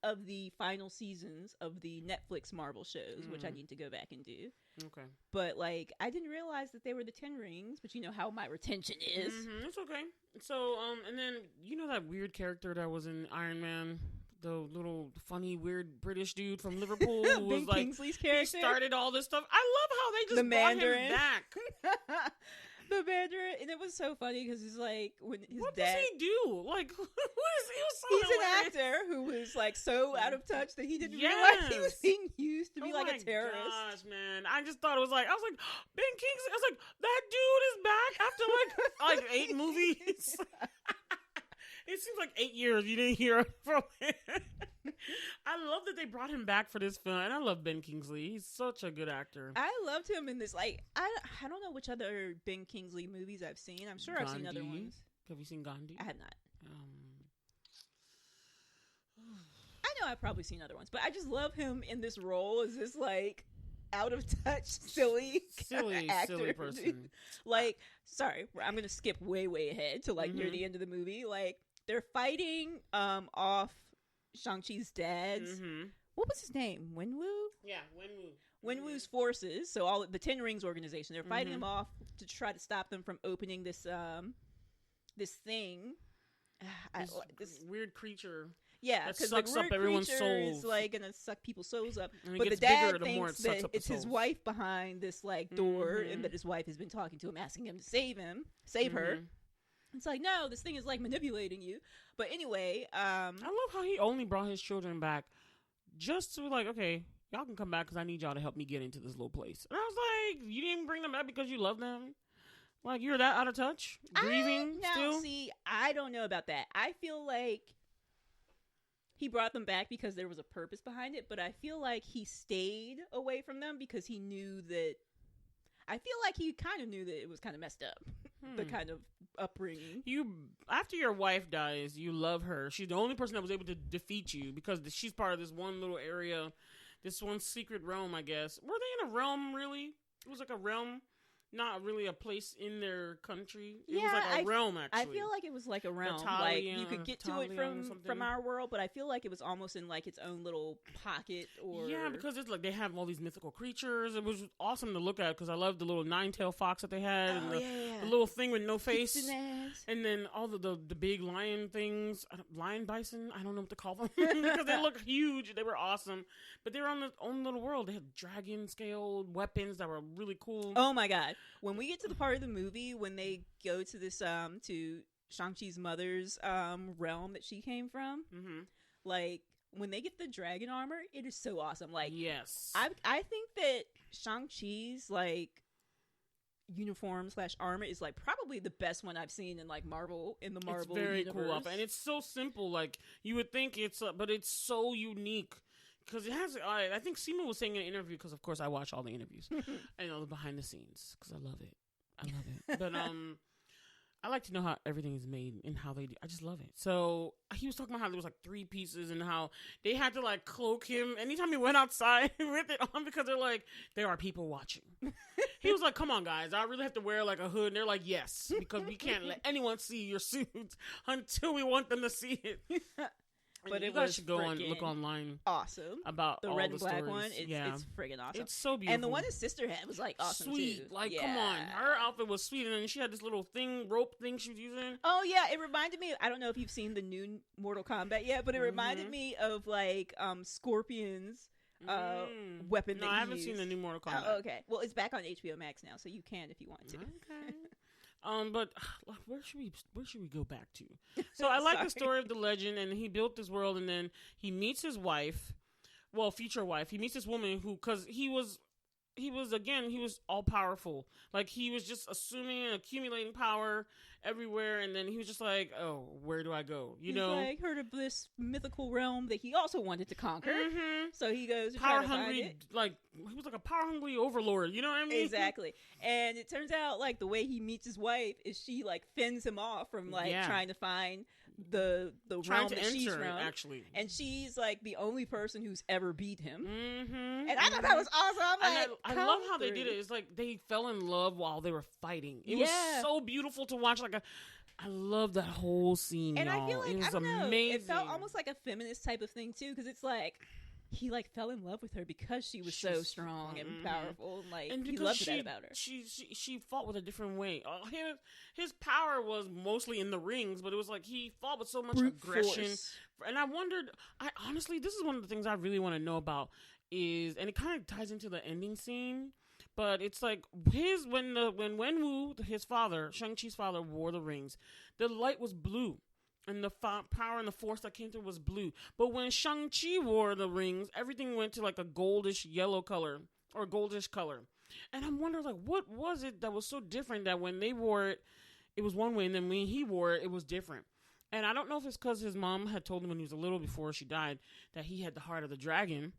of the final seasons of the Netflix Marvel shows, which I need to go back and do. Okay. But, like, I didn't realize that they were the 10 rings, but you know how my retention is. It's okay. So, and then, you know that weird character that was in Iron Man? The little funny, weird British dude from Liverpool who was like, Kingsley's character. He started all this stuff. I love how they just brought him back. The Mandarin, and it was so funny because he's like, when his what dad. What does he do? Like, what is he? Was so He's hilarious. an actor who was like so out of touch that he didn't realize he was being used to be like a terrorist. Oh gosh, man! I just thought it was like Ben Kingsley. I was like, that dude is back after like 8 movies. It seems like 8 years you didn't hear from him. I love that they brought him back for this film, and I love Ben Kingsley. He's such a good actor. I loved him in this. Like, I don't know which other Ben Kingsley movies I've seen. I'm sure I've seen other ones. Have you seen Gandhi? I have not. I know I've probably seen other ones, but I just love him in this role as this like out of touch, silly actor, person. Like, sorry, I'm gonna skip way ahead to like near the end of the movie. Like, they're fighting off Shang-Chi's dad's. What was his name? Wenwu? Yeah, Wenwu. Wenwu's forces. So all the Ten Rings organization. They're fighting him off to try to stop them from opening this this thing. This weird creature. Yeah, because the sucks up everyone's souls. Is like gonna suck people's souls up. And but the bigger, dad thinks that it's his wife behind this like door, and that his wife has been talking to him, asking him to save her. It's like, no, this thing is like manipulating you. But anyway, I love how he only brought his children back just to like, okay, y'all can come back because I need y'all to help me get into this little place. And I was like, you didn't bring them back because you love them? Like, you're that out of touch? Grieving still? See, I don't know about that. I feel like he brought them back because there was a purpose behind it, but I feel like he stayed away from them because he knew that... I feel like he kind of knew that it was kind of messed up, the kind of upbringing. After your wife dies, you love her. She's the only person that was able to defeat you because she's part of this one little area, this one secret realm, I guess. Were they in a realm, really? It was like a realm. Not really a place in their country. It was like a realm, actually. I feel like it was like a realm. Like you could get to it from our world, but I feel like it was almost in like its own little pocket. Or yeah, because it's like they have all these mythical creatures. It was awesome to look at because I loved the little 9-tailed fox that they had, and the little thing with no face, and then all the big lion things, lion bison. I don't know what to call them because they look huge. They were awesome, but they were on their own little world. They had dragon scaled weapons that were really cool. Oh my god. When we get to the part of the movie when they go to this to Shang-Chi's mother's realm that she came from, like when they get the dragon armor, it is so awesome. Like, yes, I think that Shang-Chi's like uniform / armor is like probably the best one I've seen in like Marvel universe. It's very cool, and it's so simple. Like you would think but it's so unique. Because it has, I think Seema was saying in an interview, because of course I watch all the interviews. I know the behind the scenes, because I love it. But I like to know how everything is made and how they do. I just love it. So he was talking about how there was like 3 pieces and how they had to like cloak him anytime he went outside with it on because they're like, there are people watching. He was like, come on guys, I really have to wear like a hood. And they're like, yes, because we can't let anyone see your suit until we want them to see it. But you guys should go look online. Awesome. About the all red the and black stories. one. It's friggin' awesome. It's so beautiful. And the one his sister had was like awesome sweet. too. Like, come on. Her outfit was sweet. And then she had this little rope thing she was using. Oh, yeah. It reminded me, I don't know if you've seen the new Mortal Kombat yet, but it reminded me of like Scorpion's weapon. No, I haven't seen the new Mortal Kombat. Oh, okay. Well, it's back on HBO Max now, so you can if you want to. Okay. But where should we go back to? So I like the story of the legend, and he built this world, and then he meets his wife, future wife. He meets this woman because he was all powerful. Like he was just assuming and accumulating power everywhere, and then he was just like, oh, where do I go? He's like heard of this mythical realm that he also wanted to conquer. So he goes power hungry, like he was like a power hungry overlord. You know what I mean? Exactly. And it turns out like the way he meets his wife is she like fends him off from like trying to find the realm that she's from, actually, and she's like the only person who's ever beat him. And I thought that was awesome. I'm like, I love how they did it. It's like they fell in love while they were fighting. It was so beautiful to watch. Like I love that whole scene, and y'all. I feel like it was I don't know, amazing. it felt almost like a feminist type of thing too, because it's like he like fell in love with her because she was so strong and powerful, and he loved that about her. She fought with a different way. His power was mostly in the rings, but it was like he fought with so much aggression. And I wondered, honestly, this is one of the things I really want to know about and it kind of ties into the ending scene. But it's like when Wenwu, his father, Shang-Chi's father, wore the rings, the light was blue. And the power and the force that came through was blue. But when Shang-Chi wore the rings, everything went to like a goldish yellow color or goldish color. And I'm wondering, like, what was it that was so different that when they wore it, it was one way, and then when he wore it, it was different. And I don't know if it's because his mom had told him when he was a little before she died that he had the heart of the dragon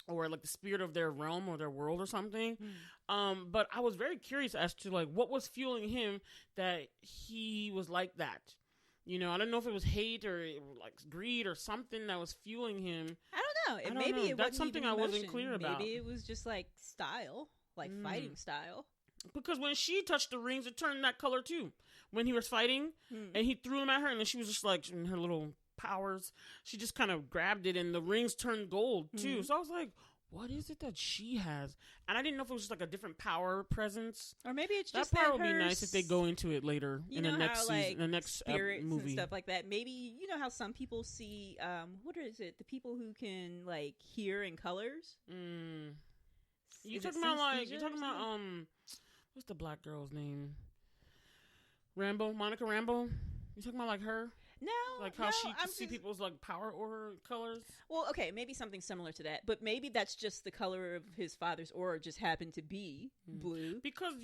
or like the spirit of their realm or their world or something. But I was very curious as to like what was fueling him that he was like that. I don't know if it was hate or like greed or something that was fueling him. I don't know. Maybe it that's something I wasn't clear about. Maybe it was just like style, like fighting style. Because when she touched the rings, it turned that color too. When he was fighting, and he threw them at her, and then she was just like in her little powers. She just kind of grabbed it, and the rings turned gold too. So I was like, what is it that she has? And I didn't know if it was just like a different power presence, or maybe it's just that part would be nice if they go into it later in the next season, the next movie, and stuff like that. Maybe you know how some people see, what is it? The people who can like hear in colors. You're talking about what's the black girl's name? Monica Rambeau. You talking about like her? No, like how she can see people's like power aura colors. Well, okay, maybe something similar to that, but maybe that's just the color of his father's aura just happened to be blue. Because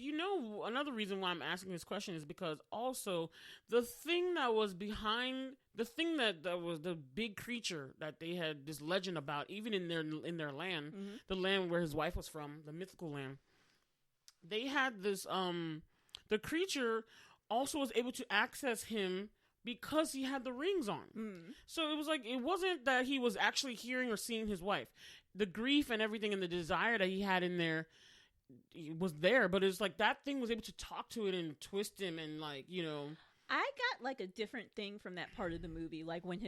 another reason why I'm asking this question is because also the thing that was behind the thing that was the big creature that they had this legend about, even in their land, the land where his wife was from, the mythical land. they had this the creature also was able to access him because he had the rings on. So it was like, it wasn't that he was actually hearing or seeing his wife. The grief and everything and the desire that he had in there was there, but it's like that thing was able to talk to it and twist him and like, you know. I got like a different thing from that part of the movie, like when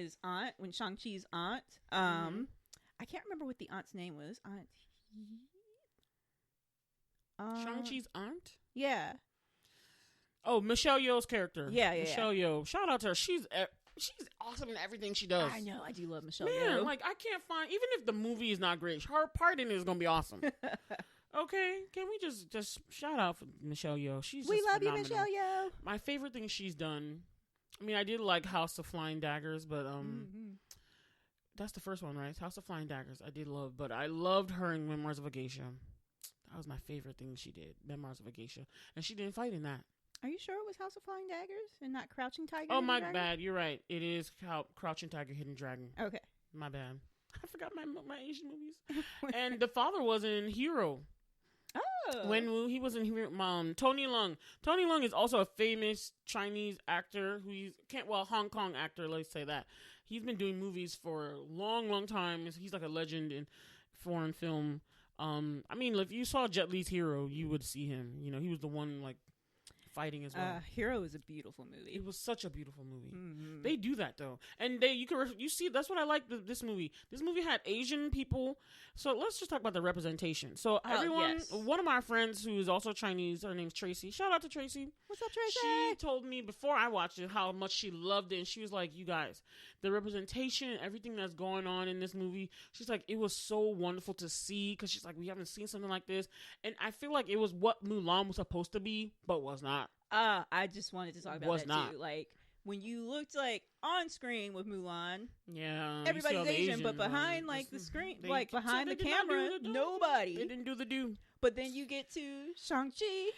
Shang-Chi's aunt, I can't remember what the aunt's name was. Shang-Chi's aunt? Yeah. Oh, Michelle Yeoh's character. Yeah. Michelle Yeoh. Shout out to her. She's awesome in everything she does. I know. I do love Michelle Man, Yeoh. like, I can't find, even if the movie is not great, her part in it is going to be awesome. Okay? Can we just shout out for Michelle Yeoh? We love phenomenal. you, Michelle Yeoh. My favorite thing she's done, I mean, I did like House of Flying Daggers, but that's the first one, right? House of Flying Daggers. I did love, but I loved her in Memoirs of a Geisha. That was my favorite thing she did, Memoirs of a Geisha. And she didn't fight in that. Are you sure it was House of Flying Daggers and not Crouching Tiger? Oh, my Dragon? bad. You're right. It is Crouching Tiger, Hidden Dragon. Okay. My bad. I forgot my Asian movies. And the father was in Hero. Oh. When he was in Hero, Tony Leung. Tony Leung is also a famous Chinese actor Hong Kong actor, let's say that. He's been doing movies for a long, long time. He's like a legend in foreign film. I mean, if you saw Jet Li's Hero, you would see him. You know, he was the one like fighting as well. Hero is a beautiful movie. It was such a beautiful movie. Mm-hmm. They do that though, and you see that's what I like this movie. This movie had Asian people, so let's just talk about the representation. So everyone, one of my friends who is also Chinese, her name's Tracy. Shout out to Tracy. What's up, Tracy? She told me before I watched it how much she loved it, and she was like, "You guys, the representation, everything that's going on in this movie." She's like, "It was so wonderful to see," because she's like, "We haven't seen something like this," and I feel like it was what Mulan was supposed to be, but was not. I just wanted to talk about that not. too. Like when you looked like on screen with Mulan, Asian, everybody's Asian, but behind like the screen, like behind the camera, nobody. They didn't do the do. But then you get to Shang-Chi,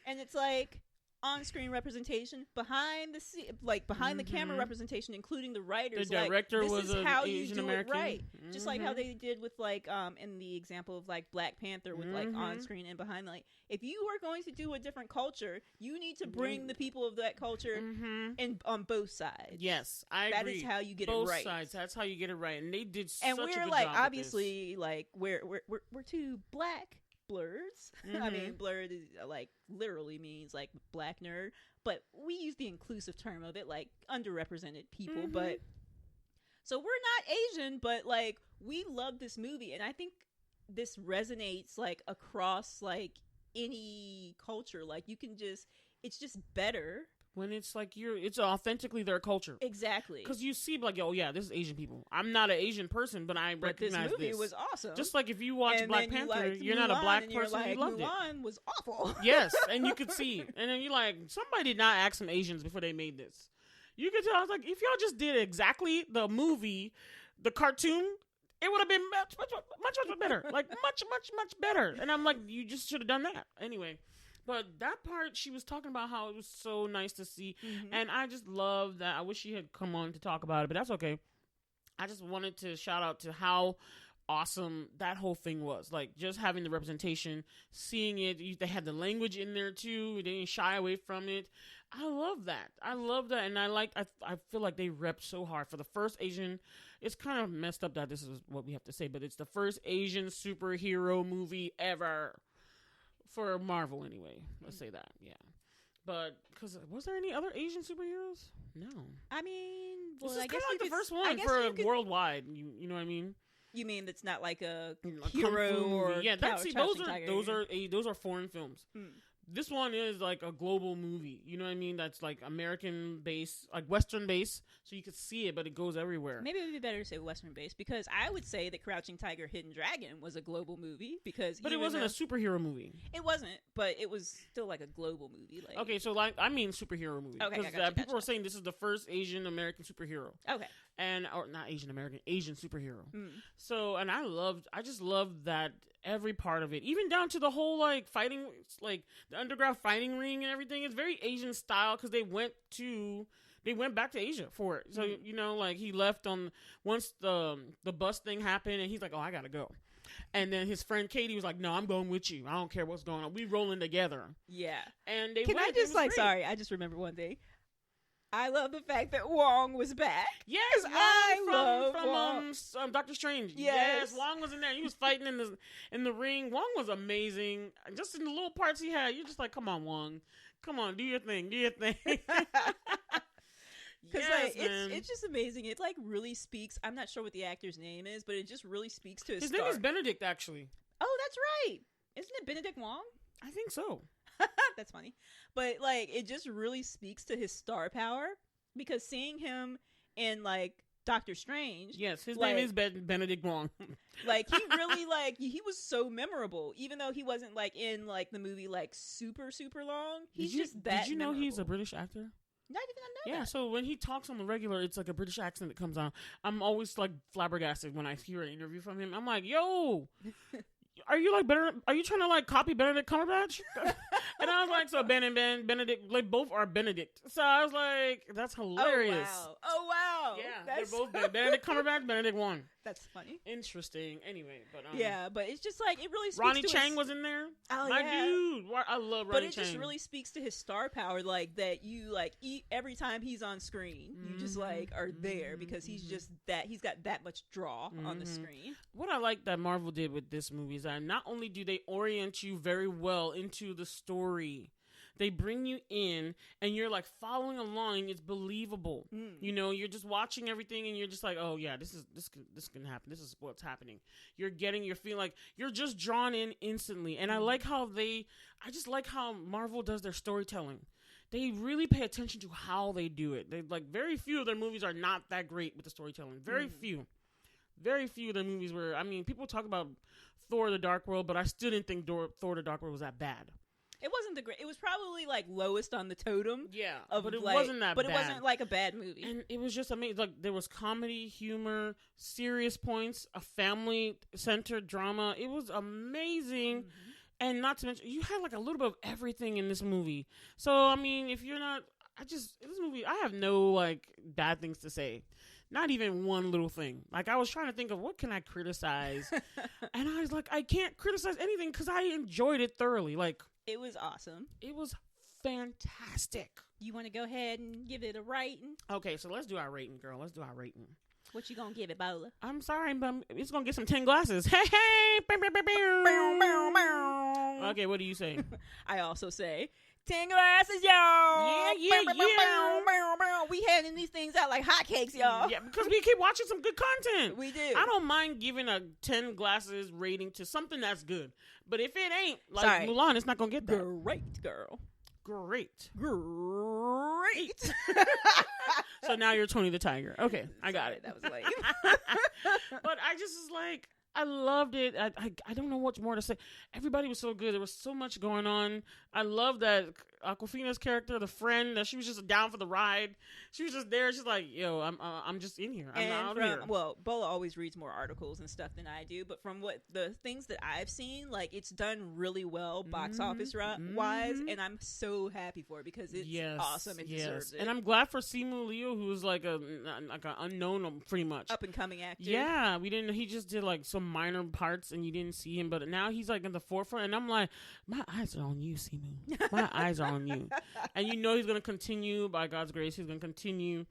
and it's like on-screen representation behind the camera representation, including the writers. The director this was is an how Asian you do American, it right? Just like how they did with like in the example of like Black Panther with like on-screen and behind. Like if you are going to do a different culture, you need to bring the people of that culture in on both sides. Yes, I agree. That is how you get both it right. Sides. That's how you get it right, and they did. And such a we're good like job with obviously like we're two black Blerds. I mean, Blerd is like literally means like black nerd, but we use the inclusive term of it, like underrepresented people. But so we're not Asian, but like we love this movie, and I think this resonates like across like any culture. Like you can just, it's just better. When it's like it's authentically their culture. Exactly. Because you see, like, oh yeah, this is Asian people. I'm not an Asian person, but I recognize this movie was awesome. Just like if you watch Black Panther, you're not a black person, like, you loved Mulan was awful. Yes, and you could see. And then you're like, somebody did not ask some Asians before they made this. You could tell, I was like, if y'all just did exactly the movie, the cartoon, it would have been much better. Like, much better. And I'm like, you just should have done that. Anyway. But that part, she was talking about how it was so nice to see. And I just love that. I wish she had come on to talk about it, but that's okay. I just wanted to shout out to how awesome that whole thing was. Like, just having the representation, seeing it. They had the language in there, too. They didn't shy away from it. I love that. And I feel like they repped so hard. For the first Asian, it's kind of messed up that this is what we have to say, but it's the first Asian superhero movie ever. For Marvel, anyway. Let's say that, yeah. But, because, was there any other Asian superheroes? No. I mean, well, this is kind of like the first one for worldwide. You know what I mean? You mean that's not like a hero or... Yeah, those are foreign films. This one is like a global movie. You know what I mean? That's like American based, like Western based, so you could see it, but it goes everywhere. Maybe it would be better to say Western based, because I would say that Crouching Tiger, Hidden Dragon was a global movie, but it wasn't a superhero movie. It wasn't, but it was still like a global movie. Like, okay, so like I mean superhero movie. Okay, because people are saying this is the first Asian American superhero. Okay, or not Asian American, Asian superhero. So, and I just love that. Every part of it, even down to the whole like fighting, like the underground fighting ring and everything, is very Asian style because they went back to Asia for it. So you know, like he left on once the bus thing happened, and he's like, "Oh, I gotta go." And then his friend Katie was like, no, I'm going with you. I don't care what's going on. We rolling together. Yeah. And they Can went. I just great. sorry, I just remember one thing. I love the fact that Wong was back. Yes, I love from Doctor Strange. Yes. Wong was in there. He was fighting in the ring. Wong was amazing. Just in the little parts he had, you're just like, come on, Wong. Come on, do your thing. Do your thing. Because yes, man. it's just amazing. It like really speaks. I'm not sure what the actor's name is, but it just really speaks to his name is Benedict, actually. Oh, that's right. Isn't it Benedict Wong? I think so. That's funny. But like it just really speaks to his star power, because seeing him in like Doctor Strange. Yes, his name is Benedict Wong. Like he really like he was so memorable, even though he wasn't like in like the movie like super long. He's just that. Did you know memorable. he's a British actor? Not even I know. Yeah, that. so when he talks on the regular, it's like a British accent that comes on. I'm always like flabbergasted when I hear an interview from him. I'm like, yo, are you like better? Are you trying to like copy Benedict Cumberbatch? And I was like, so Benedict, like both are Benedict. So I was like, that's hilarious. Oh wow. Yeah, they're both Benedict Cumberbatch, Benedict Wong. That's funny. Interesting. Anyway, but yeah, but it's just like it really speaks Ronnie to Chang was in there. Oh, my yeah. dude. I love Ronnie Chang. But it just really speaks to his star power, like that you like every time he's on screen, you just like are there because he's just that he's got that much draw on the screen. What I like that Marvel did with this movie is that not only do they orient you very well into the story, they bring you in and you're like following along. It's believable. You know, you're just watching everything and you're just like, oh yeah, this can happen. This is what's happening. You're feeling like you're just drawn in instantly. And I just like how Marvel does their storytelling. They really pay attention to how they do it. They like very few of their movies are not that great with the storytelling. Very few of the movies where, I mean, people talk about Thor: The Dark World, but I still didn't think Thor: The Dark World was that bad. It wasn't the great. It was probably like lowest on the totem. Yeah, but it wasn't that bad. But it wasn't like a bad movie. And it was just amazing. Like there was comedy, humor, serious points, a family-centered drama. It was amazing. And not to mention, you had like a little bit of everything in this movie. So I mean, if you're not, this movie, I have no like bad things to say. Not even one little thing. Like I was trying to think of what can I criticize, and I was like, I can't criticize anything because I enjoyed it thoroughly. Like. It was awesome. It was fantastic. You want to go ahead and give it a rating? Okay, so let's do our rating, girl. Let's do our rating. What you gonna give it, Bola? I'm sorry, but it's gonna get some 10 glasses. Hey, hey! Okay, what do you say? I also say 10 glasses, y'all. Yeah. We handing these things out like hotcakes, y'all. Yeah, because we keep watching some good content. We do. I don't mind giving a 10 glasses rating to something that's good. But if it ain't, like Mulan, it's not going to get that. Great, girl. Great. Great. So now you're Tony the Tiger. Okay, I got it. That was lame. But I just was like, I loved it. I don't know what more to say. Everybody was so good. There was so much going on. I love that Awkwafina's character, the friend, that she was just down for the ride. She was just there. She's like, yo, I'm just in here. I'm out here. Well, Bola always reads more articles and stuff than I do, but from what the things that I've seen, like it's done really well box office wise, and I'm so happy for it because it's awesome. It deserves it. And I'm glad for Simu Liu, who's like an unknown pretty much up and coming actor. Yeah, he just did like some minor parts and you didn't see him, but now he's like in the forefront, and I'm like, my eyes are on you, Simu. My eyes are on you. And you know he's going to continue, by God's grace, he's going to continue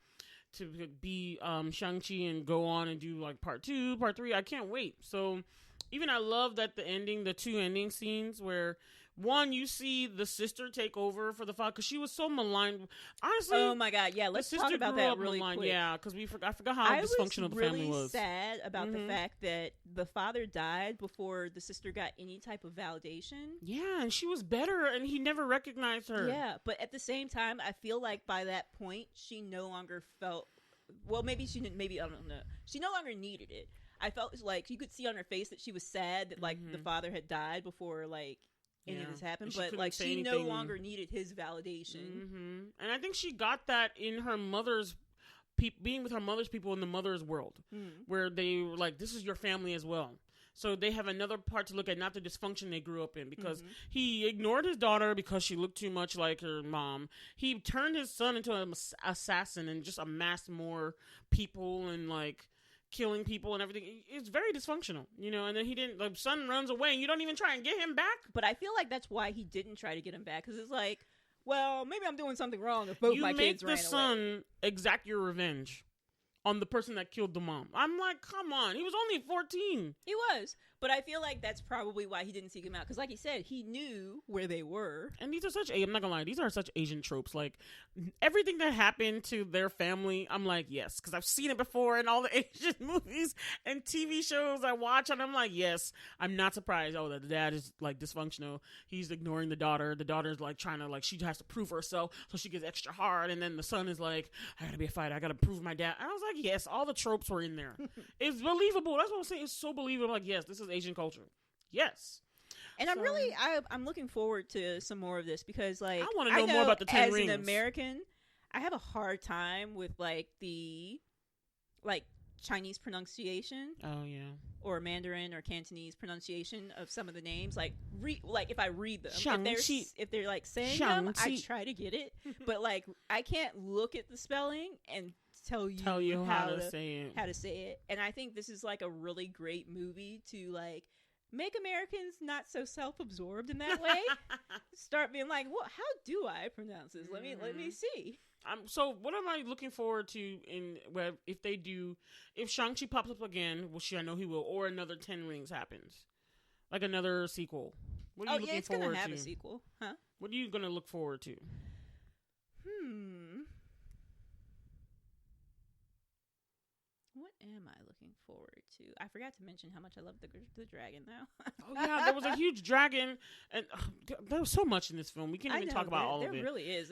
to be Shang-Chi and go on and do like part 2, part 3. I can't wait. So even I love that the 2 ending scenes where one, you see the sister take over for the father because she was so maligned. Honestly, oh my God, yeah. Let's talk about that really quick. Yeah, because I forgot how dysfunctional the family was. I was really sad about the fact that the father died before the sister got any type of validation. Yeah, and she was better, and he never recognized her. Yeah, but at the same time, I feel like by that point, she no longer felt. Well, maybe she didn't. Maybe I don't know. She no longer needed it. I felt like you could see on her face that she was sad that like the father had died before like. Any of this happened, but like she no longer needed his validation, and I think she got that in her mother's being with her mother's people in the mother's world, where they were like, "This is your family as well." So they have another part to look at, not the dysfunction they grew up in, because he ignored his daughter because she looked too much like her mom. He turned his son into an assassin and just amassed more people and like killing people and everything. It's very dysfunctional, you know. And then the son runs away, and you don't even try and get him back. But I feel like that's why he didn't try to get him back, because it's like, well, maybe I'm doing something wrong if both my kids ran away. You make the son exact your revenge on the person that killed the mom. I'm like, come on. He was only 14. He was. But I feel like that's probably why he didn't seek him out. Because like he said, he knew where they were. And these are I'm not going to lie, these are such Asian tropes. Like, everything that happened to their family, I'm like, yes. Because I've seen it before in all the Asian movies and TV shows I watch. And I'm like, yes. I'm not surprised. Oh, the dad is, like, dysfunctional. He's ignoring the daughter. The daughter's, like, trying to, like, she has to prove herself. So she gets extra hard. And then the son is like, I got to be a fighter. I got to prove my dad. And I was like, yes, all the tropes were in there. It's believable. That's what I'm saying. It's so believable. Like, yes, this is Asian culture. Yes. And I'm looking forward to some more of this, because like I want to know more about the 10 rings. As an American, I have a hard time with like the Chinese pronunciation. Oh yeah. Or Mandarin or Cantonese pronunciation of some of the names. Like if I read them, Shang-Chi. if they're like saying Shang-Chi. them, I try to get it. But like I can't look at the spelling and tell you how to say it. And I think this is like a really great movie to like make Americans not so self-absorbed in that way. Start being like, well, how do I pronounce this? Let me see. So what am I looking forward to if Shang-Chi pops up again, which I know he will, or another 10 Rings happens, like another sequel? What are you looking forward to? It's gonna have a sequel, huh? What are you gonna look forward to? What am I looking forward to? I forgot to mention how much I love the dragon now. Oh yeah, there was a huge dragon, and there was so much in this film. We can't even talk about all of it. There really is.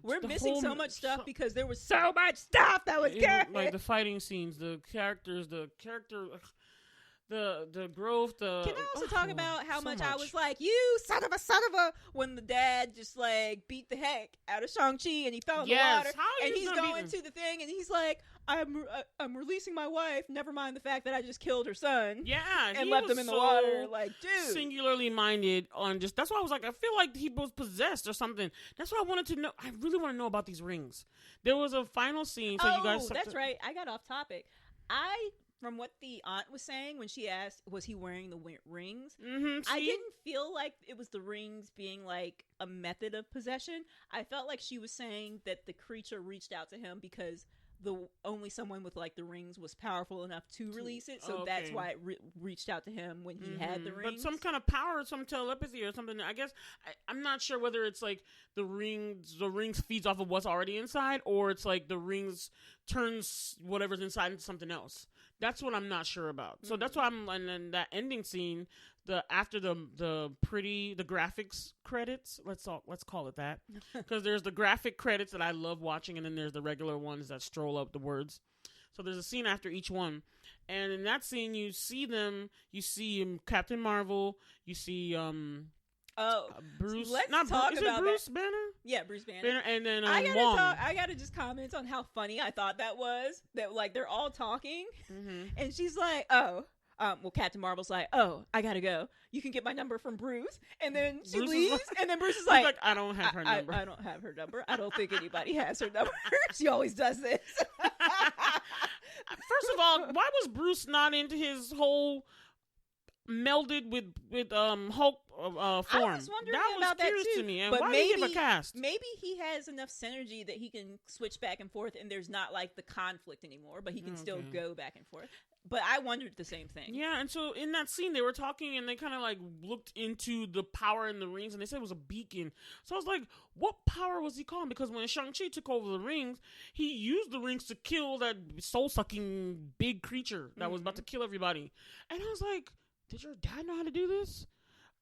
We're missing so much stuff because there was so much stuff that was good. Like the fighting scenes, the characters, the growth. Can I also talk about how much I was like, you son of a, when the dad just like beat the heck out of Shang-Chi and he fell in the water, and he's going to the thing and he's like, I'm releasing my wife. Never mind the fact that I just killed her son. Yeah, and left him in the water. Like, dude, singularly minded on just. That's why I was like, I feel like he was possessed or something. That's what I wanted to know. I really want to know about these rings. There was a final scene. So you guys. That's right. I got off topic. From what the aunt was saying when she asked, was he wearing the rings? Mm-hmm, I didn't feel like it was the rings being like a method of possession. I felt like she was saying that the creature reached out to him because only someone with like the rings was powerful enough to release it. So that's why it reached out to him when he had the rings. But some kind of power, some telepathy or something. I guess I'm not sure whether it's like the rings feeds off of what's already inside, or it's like the rings turns whatever's inside into something else. That's what I'm not sure about. So that's why and then that ending scene, after the graphics credits, let's call it that, because there's the graphic credits that I love watching, and then there's the regular ones that stroll up the words. So there's a scene after each one, and in that scene you see Captain Marvel, you see Bruce. Let's talk about Bruce that. Banner? Yeah, Bruce Banner. And then Wong. I gotta just comment on how funny I thought that was. That like they're all talking, and she's like, well, Captain Marvel's like, I gotta go. You can get my number from Bruce. And then she leaves, and then Bruce is like, I don't have her number. I don't have her number. I don't think anybody has her number. She always does this. First of all, why was Bruce not into his whole melded with Hulk form? I was wondering about that too. To me. And but why did he have a cast? Maybe he has enough synergy that he can switch back and forth, and there's not like the conflict anymore. But he can still go back and forth. But I wondered the same thing. Yeah, and so in that scene, they were talking, and they kind of like looked into the power in the rings, and they said it was a beacon. So I was like, what power was he calling? Because when Shang-Chi took over the rings, he used the rings to kill that soul-sucking big creature that was about to kill everybody. And I was like, did your dad know how to do this?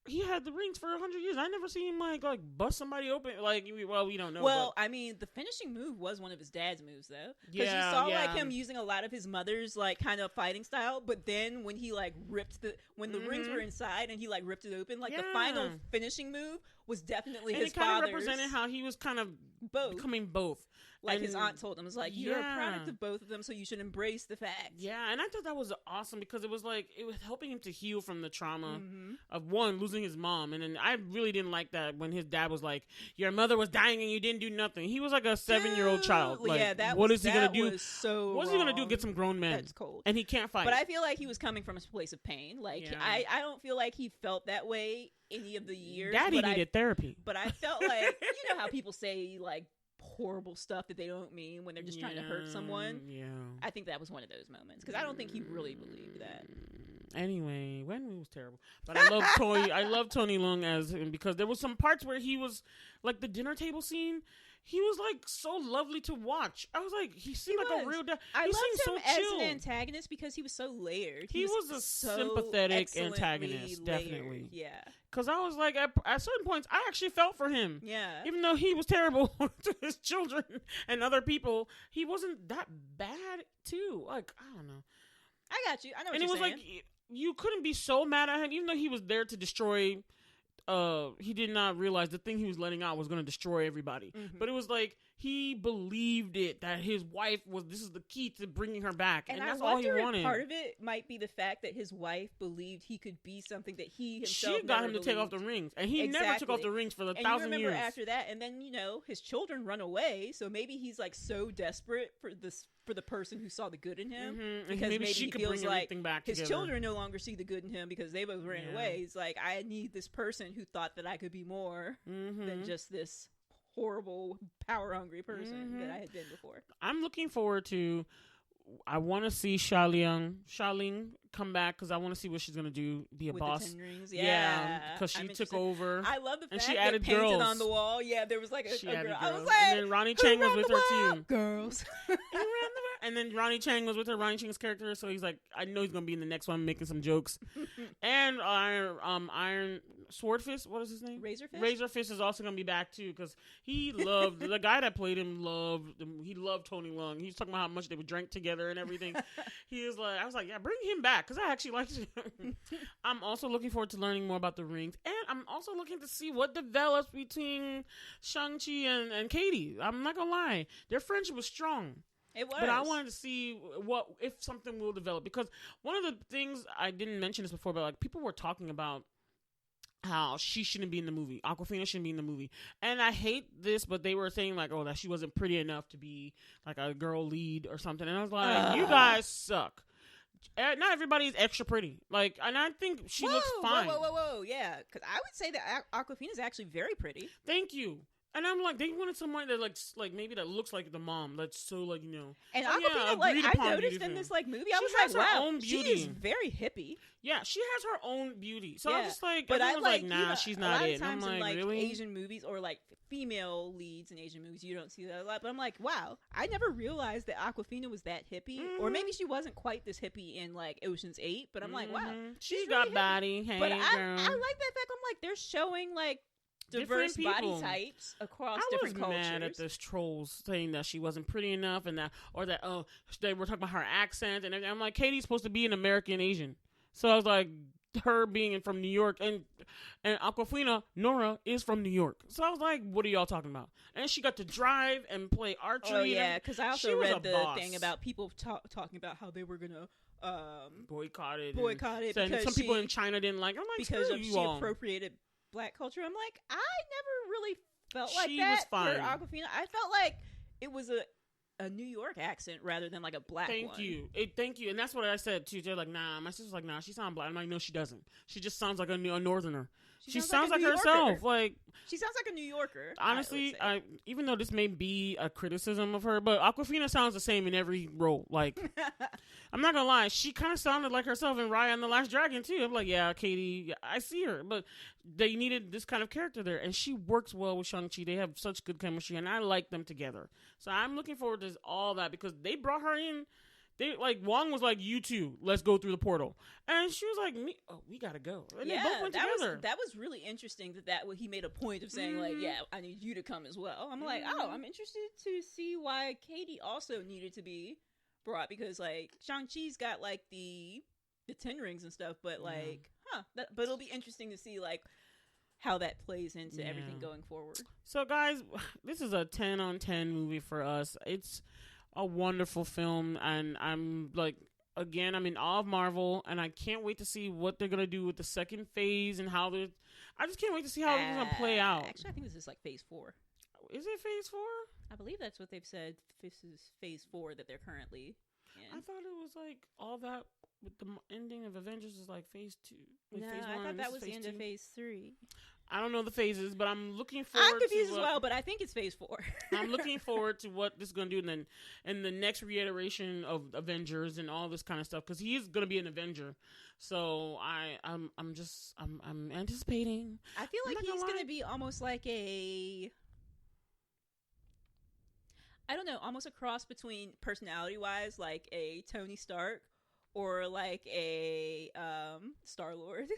He had the rings for 100 years. I never seen him like bust somebody open. We don't know. Well, I mean, the finishing move was one of his dad's moves, though. Because you saw like him using a lot of his mother's like kind of fighting style. But then when he like ripped the rings were inside and he like ripped it open, like the final finishing move was definitely his father's. And it kind of represented how he was kind of becoming both. Like his aunt told him, was like, you're a product of both of them, so you should embrace the fact. Yeah, and I thought that was awesome because it was like, it was helping him to heal from the trauma of one, losing his mom. And then I really didn't like that when his dad was like, your mother was dying and you didn't do nothing. He was like a 7-year-old child. Like, what is he going to do? What's he going to do? Get some grown men. That's cold. And he can't fight. But I feel like he was coming from a place of pain. Like, I don't feel like he felt that way any of the years. Daddy needed therapy. But I felt like, you know how people say, like, horrible stuff that they don't mean when they're just trying to hurt someone. Yeah, I think that was one of those moments because I don't think he really believed that. Anyway, Wenwu was terrible, but I love Tony. I love Tony Leung as him because there was some parts where he was like the dinner table scene. He was like so lovely to watch. I was like, he seemed like a real. I loved him as an antagonist because he was so layered. He was a sympathetic antagonist, definitely. Yeah, because I was like, at certain points, I actually felt for him. Yeah, even though he was terrible to his children and other people, he wasn't that bad too. Like, I don't know. I got you. I know what and you're saying. And it was like you couldn't be so mad at him, even though he was there to destroy. He did not realize the thing he was letting out was going to destroy everybody. But it was like he believed it that his wife was. This is the key to bringing her back, and that's all he wanted. Part of it might be the fact that his wife believed he could be something that he himself. She got him to take off the rings, and he never took off the rings for the 1,000 years. After that, and then his children run away. So maybe he's like so desperate for the person who saw the good in him, because maybe she he could feels bring like back his together. children no longer see the good in him because they both ran away. He's like, I need this person who thought that I could be more than just this horrible, power-hungry person that I had been before. I'm looking forward to. I want to see Xialing come back because I want to see what she's gonna do. Be a with boss. The 10 rings. Because she took over. I love the fact she added that painted girls on the wall. Yeah, there was like a girl. I was like, and then Ronnie Chang was with her too. Girls. And then Ronnie Chang was with her. Ronnie Chang's character, so he's like, I know he's gonna be in the next one, making some jokes. And Iron Swordfist, what is his name? Razorfist is also gonna be back too because he loved the guy that played him. He loved Tony Leung. He was talking about how much they would drink together and everything. He was like, I was like, yeah, bring him back because I actually liked him. I'm also looking forward to learning more about the rings, and I'm also looking to see what develops between Shang-Chi and Katie. I'm not gonna lie, their friendship was strong. It was. But I wanted to see if something will develop, because one of the things, I didn't mention this before, but like people were talking about how she shouldn't be in the movie. Awkwafina shouldn't be in the movie. And I hate this, but they were saying like, oh, that she wasn't pretty enough to be like a girl lead or something. And I was like, you guys suck. Not everybody's extra pretty. Like, and I think she looks fine. Whoa. Yeah, because I would say that Awkwafina is actually very pretty. Thank you. And I'm like, they wanted someone that like maybe that looks like the mom. That's so like, And Awkwafina, like I noticed in this like movie, I was like, wow, own beauty. She is very hippie. Yeah, she has her own beauty. So I was just like, but I was like, nah, she's not it. A lot of times I'm like, in really? Asian movies or like female leads in Asian movies, you don't see that a lot. But I'm like, wow, I never realized that Awkwafina was that hippie, or maybe she wasn't quite this hippie in like Ocean's 8. But I'm like, wow, she got really body. Hey, but girl. I like that fact. I'm like, they're showing like diverse body types across different cultures. I was mad at this trolls saying that she wasn't pretty enough, and that they were talking about her accent, and I'm like, Katie's supposed to be an American Asian, so I was like, her being from New York, and Awkwafina Nora is from New York, so I was like, what are y'all talking about? And she got to drive and play archery. Oh yeah, because I also read the thing about people talking about how they were gonna boycott it because some people in China didn't like. I'm like, because she appropriated Black culture. I'm like, I never really felt like she that was fine. for Awkwafina. I felt like it was a New York accent rather than like a black one. Thank you. And that's what I said too. They're like, nah. My sister's like, nah, she sounds black. I'm like, no, she doesn't. She just sounds like a northerner. She sounds like herself. Like, she sounds like a New Yorker. Honestly, even though this may be a criticism of her, but Awkwafina sounds the same in every role. Like, I'm not gonna lie, she kind of sounded like herself in Raya and the Last Dragon too. I'm like, yeah, Katie, I see her, but they needed this kind of character there, and she works well with Shang-Chi. They have such good chemistry, and I like them together. So I'm looking forward to all that, because they brought her in. They like, Wong was like, you two, let's go through the portal, and she was like, we gotta go. And they both went together. That was really interesting. That he made a point of saying like, yeah, I need you to come as well. I'm like, oh, I'm interested to see why Katie also needed to be brought, because like Shang-Chi's got like the 10 rings and stuff, but like, but it'll be interesting to see like how that plays into everything going forward. So, guys, this is a 10 on 10 movie for us. It's a wonderful film, and I'm like, again, I'm in awe of Marvel, and I can't wait to see what they're gonna do with the second phase and how they're. I just can't wait to see how it's gonna play out. Actually, I think this is like phase 4. Is it phase 4? I believe that's what they've said. This is phase 4 that they're currently in. I thought it was like all that with the ending of Avengers is like phase 2. No, phase I 1, thought that was the phase end 2. of phase 3. I don't know the phases, but I'm looking forward. I'm confused to as well, but I think it's phase 4. I'm looking forward to what this is going to do, and then in the next reiteration of Avengers and all this kind of stuff, because he's going to be an Avenger. So I'm anticipating. I feel like he's going to be almost like I don't know, almost a cross between personality-wise, like a Tony Stark or like a Star-Lord.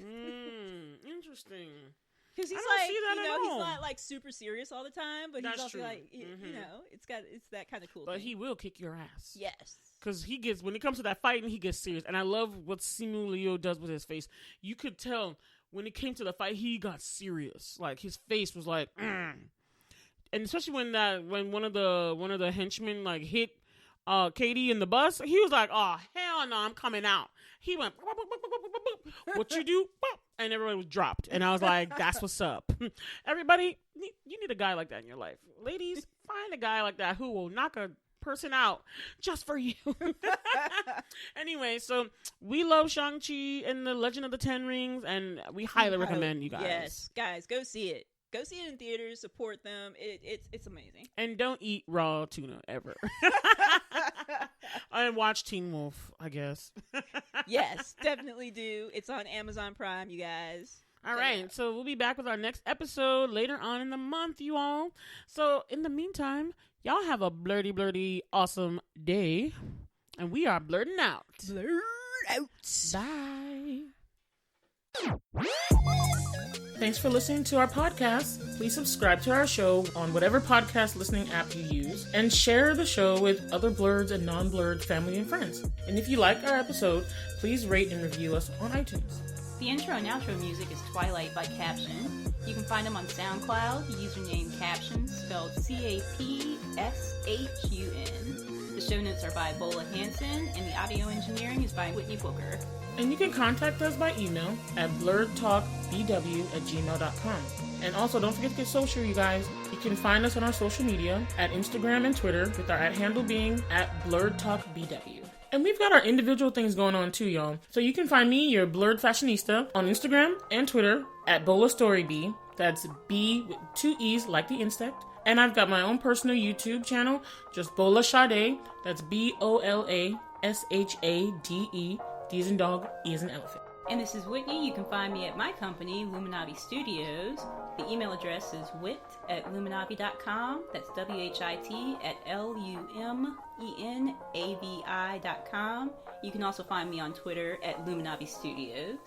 Interesting. Because he's like, he's not like super serious all the time, but That's he's also true. like, you know, it's that kind of cool But thing. he will kick your ass. Yes. Because when it comes to that fighting, he gets serious. And I love what Simu Liu does with his face. You could tell when it came to the fight, he got serious. Like, his face was like, And especially when one of the henchmen like hit Katie in the bus, he was like, "Oh hell no, I'm coming out." He went, "What you do?" And everybody was dropped, and I was like, "That's what's up." Everybody, you need a guy like that in your life, ladies. Find a guy like that who will knock a person out just for you. Anyway, so we love Shang-Chi and the Legend of the Ten Rings, and we highly recommend you guys. Yes, guys, go see it. Go see it in theaters. Support them. It's amazing. And don't eat raw tuna ever. And watch Teen Wolf, I guess. Yes, definitely do. It's on Amazon Prime, you guys. All right, so we'll be back with our next episode later on in the month, you all. So in the meantime, y'all have a blurdy, awesome day. And we are blerding out. Blerd out. Bye. Thanks for listening to our podcast. Please subscribe to our show on whatever podcast listening app you use and share the show with other Blerds and non-Blerd family and friends. And if you like our episode, please rate and review us on iTunes. The intro and outro music is Twilight by Caption. You can find them on SoundCloud, username Caption, spelled Capshun. The show notes are by Bola, Hanson, and the audio engineering is by Whitney Booker. And you can contact us by email at blerdtalkbw@gmail.com. And also, don't forget to get social, you guys. You can find us on our social media at Instagram and Twitter, with our @handle being @blerdtalkbw. And we've got our individual things going on too, y'all. So you can find me, your Blerd Fashionista, on Instagram and Twitter at BolaStoryB. That's B with 2 E's like the insect. And I've got my own personal YouTube channel, just Bola Sade. That's BOLASHADE. D as in dog, E as in elephant. And this is Whitney. You can find me at my company, Luminavi Studios. The email address is wit@luminavi.com. That's WHIT@LUMENAVI.com. You can also find me on Twitter at Luminavi Studios.